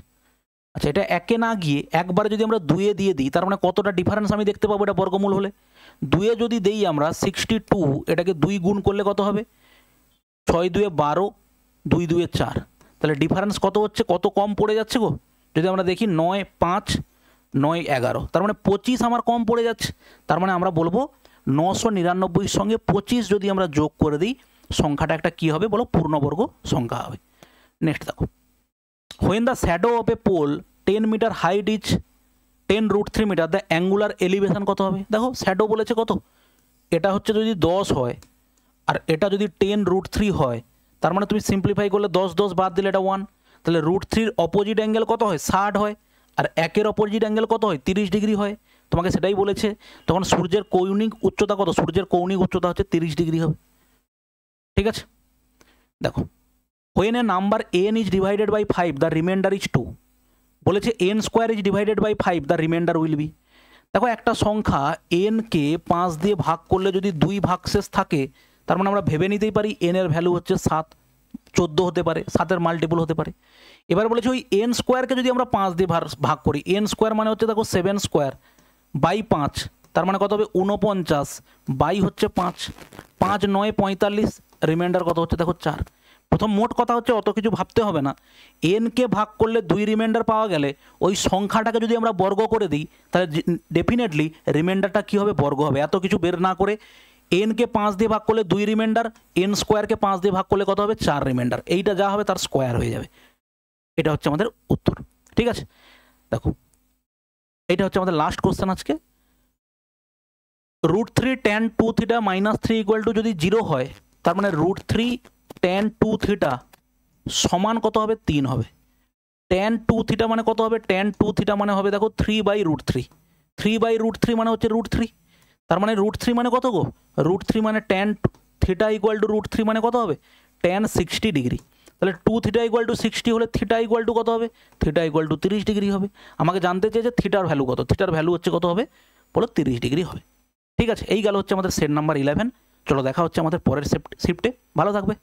আচ্ছা এটা 1-এ না গিয়ে একবারে যদি আমরা 2-এ দিয়ে দিই তার মানে কতটা ডিফারেন্স আমি দেখতে পাবো এটা বর্গমূল হলে। 2-এ যদি দেই আমরা 62, এটাকে 2 গুণ করলে কত হবে 6 × 2 = 12, 2 × 2 = 4, তাহলে ডিফারেন্স কত হচ্ছে, কত কম পড়ে যাচ্ছে গো। যদি আমরা দেখি 9, 5, 9, 11, তার মানে 25 আমার কম পড়ে যাচ্ছে। তার মানে আমরা বলবো 999 সঙ্গে 25 যদি আমরা যোগ করে দিই সংখ্যাটা একটা কি হবে বলো পূর্ণবর্গ সংখ্যা হবে। নেক্সট দেখো, when the shadow of a pole 10 metre height is 10√3 metre, the angular elevation কত হবে। দেখো শ্যাডো বলেছে কত, এটা হচ্ছে যদি 10 হয় আর এটা যদি 10√3 হয়, তার মানে তুমি সিম্পলিফাই করলে 10 10 বাদ দিলে এটা 1, তাহলে √3 অপোজিট অ্যাঙ্গেল কত হয় 60 হয়, আর 1-এর অপোজিট অ্যাঙ্গেল কত হয় 30 ডিগ্রি হয়। তোমাকে সেটাই বলেছে, তখন সূর্যের কৌণিক উচ্চতা কত, সূর্যের কৌণিক উচ্চতা হচ্ছে 30 ডিগ্রি হবে। ঠিক আছে, দেখো when a number n is divided by 5 the remainder is 2, বলেছে n square is divided by 5 the remainder will be. দেখো একটা সংখ্যা n কে 5 দিয়ে ভাগ করলে যদি 2 ভাগশেষ থাকে, তার মানে আমরা ভেবে নিতেই পারি n এর ভ্যালু হচ্ছে 7, 14 হতে পারে, 7-এর মাল্টিপল হতে পারে। এবার বলেছে ওই n স্কোয়ারকে যদি আমরা 5 দিয়ে ভাগ করি, n স্কোয়ার মানে হচ্ছে দেখো 7 স্কোয়ার বাই 5, তার মানে কত হবে 49 বাই হচ্ছে 5, 5 9 45, রিমাইন্ডার কত হচ্ছে দেখো 4। প্রথম মোট কথা হচ্ছে অত কিছু ভাবতে হবে না, এনকে ভাগ করলে 2 রিমাইন্ডার পাওয়া গেলে ওই সংখ্যাটাকে যদি আমরা বর্গ করে দিই তাহলে ডেফিনেটলি রিমাইন্ডারটা কী হবে বর্গ হবে। এত কিছু বের না করে এনকে 5 দিয়ে ভাগ করলে 2 রিমাইন্ডার, এন স্কোয়ারকে 5 দিয়ে ভাগ করলে কত হবে 4 রিমাইন্ডার, এইটা যা হবে তার স্কোয়ার হয়ে যাবে। এটা হচ্ছে আমাদের উত্তর। ঠিক আছে, দেখো এটা হচ্ছে আমাদের লাস্ট কোশ্চেন আজকে। √3 tan 2 θ - 3 = যদি 0 হয়, তার মানে √3 tan 2 θ সমান কত হবে 3 হবে। tan 2 θ মানে কত হবে, tan 2 θ মানে হবে দেখো 3/√3, 3/√3 মানে হচ্ছে √3, তার মানে √3 মানে কত গো, √3 মানে tan θ = √3 মানে কত হবে tan 60 ডিগ্রি। তাহলে 2 θ = 60 হলে θ = কত হবে, θ = 30 ডিগ্রি হবে। আমাকে জানতে চেয়েছে থিটার ভ্যালু কত, থিটার ভ্যালু হচ্ছে কত হবে বলো 30 ডিগ্রি হবে। ঠিক আছে, এই গেল হচ্ছে আমাদের সেট নাম্বার 11। চলো দেখা হচ্ছে আমাদের পরের শিফটে, ভালো থাকবে।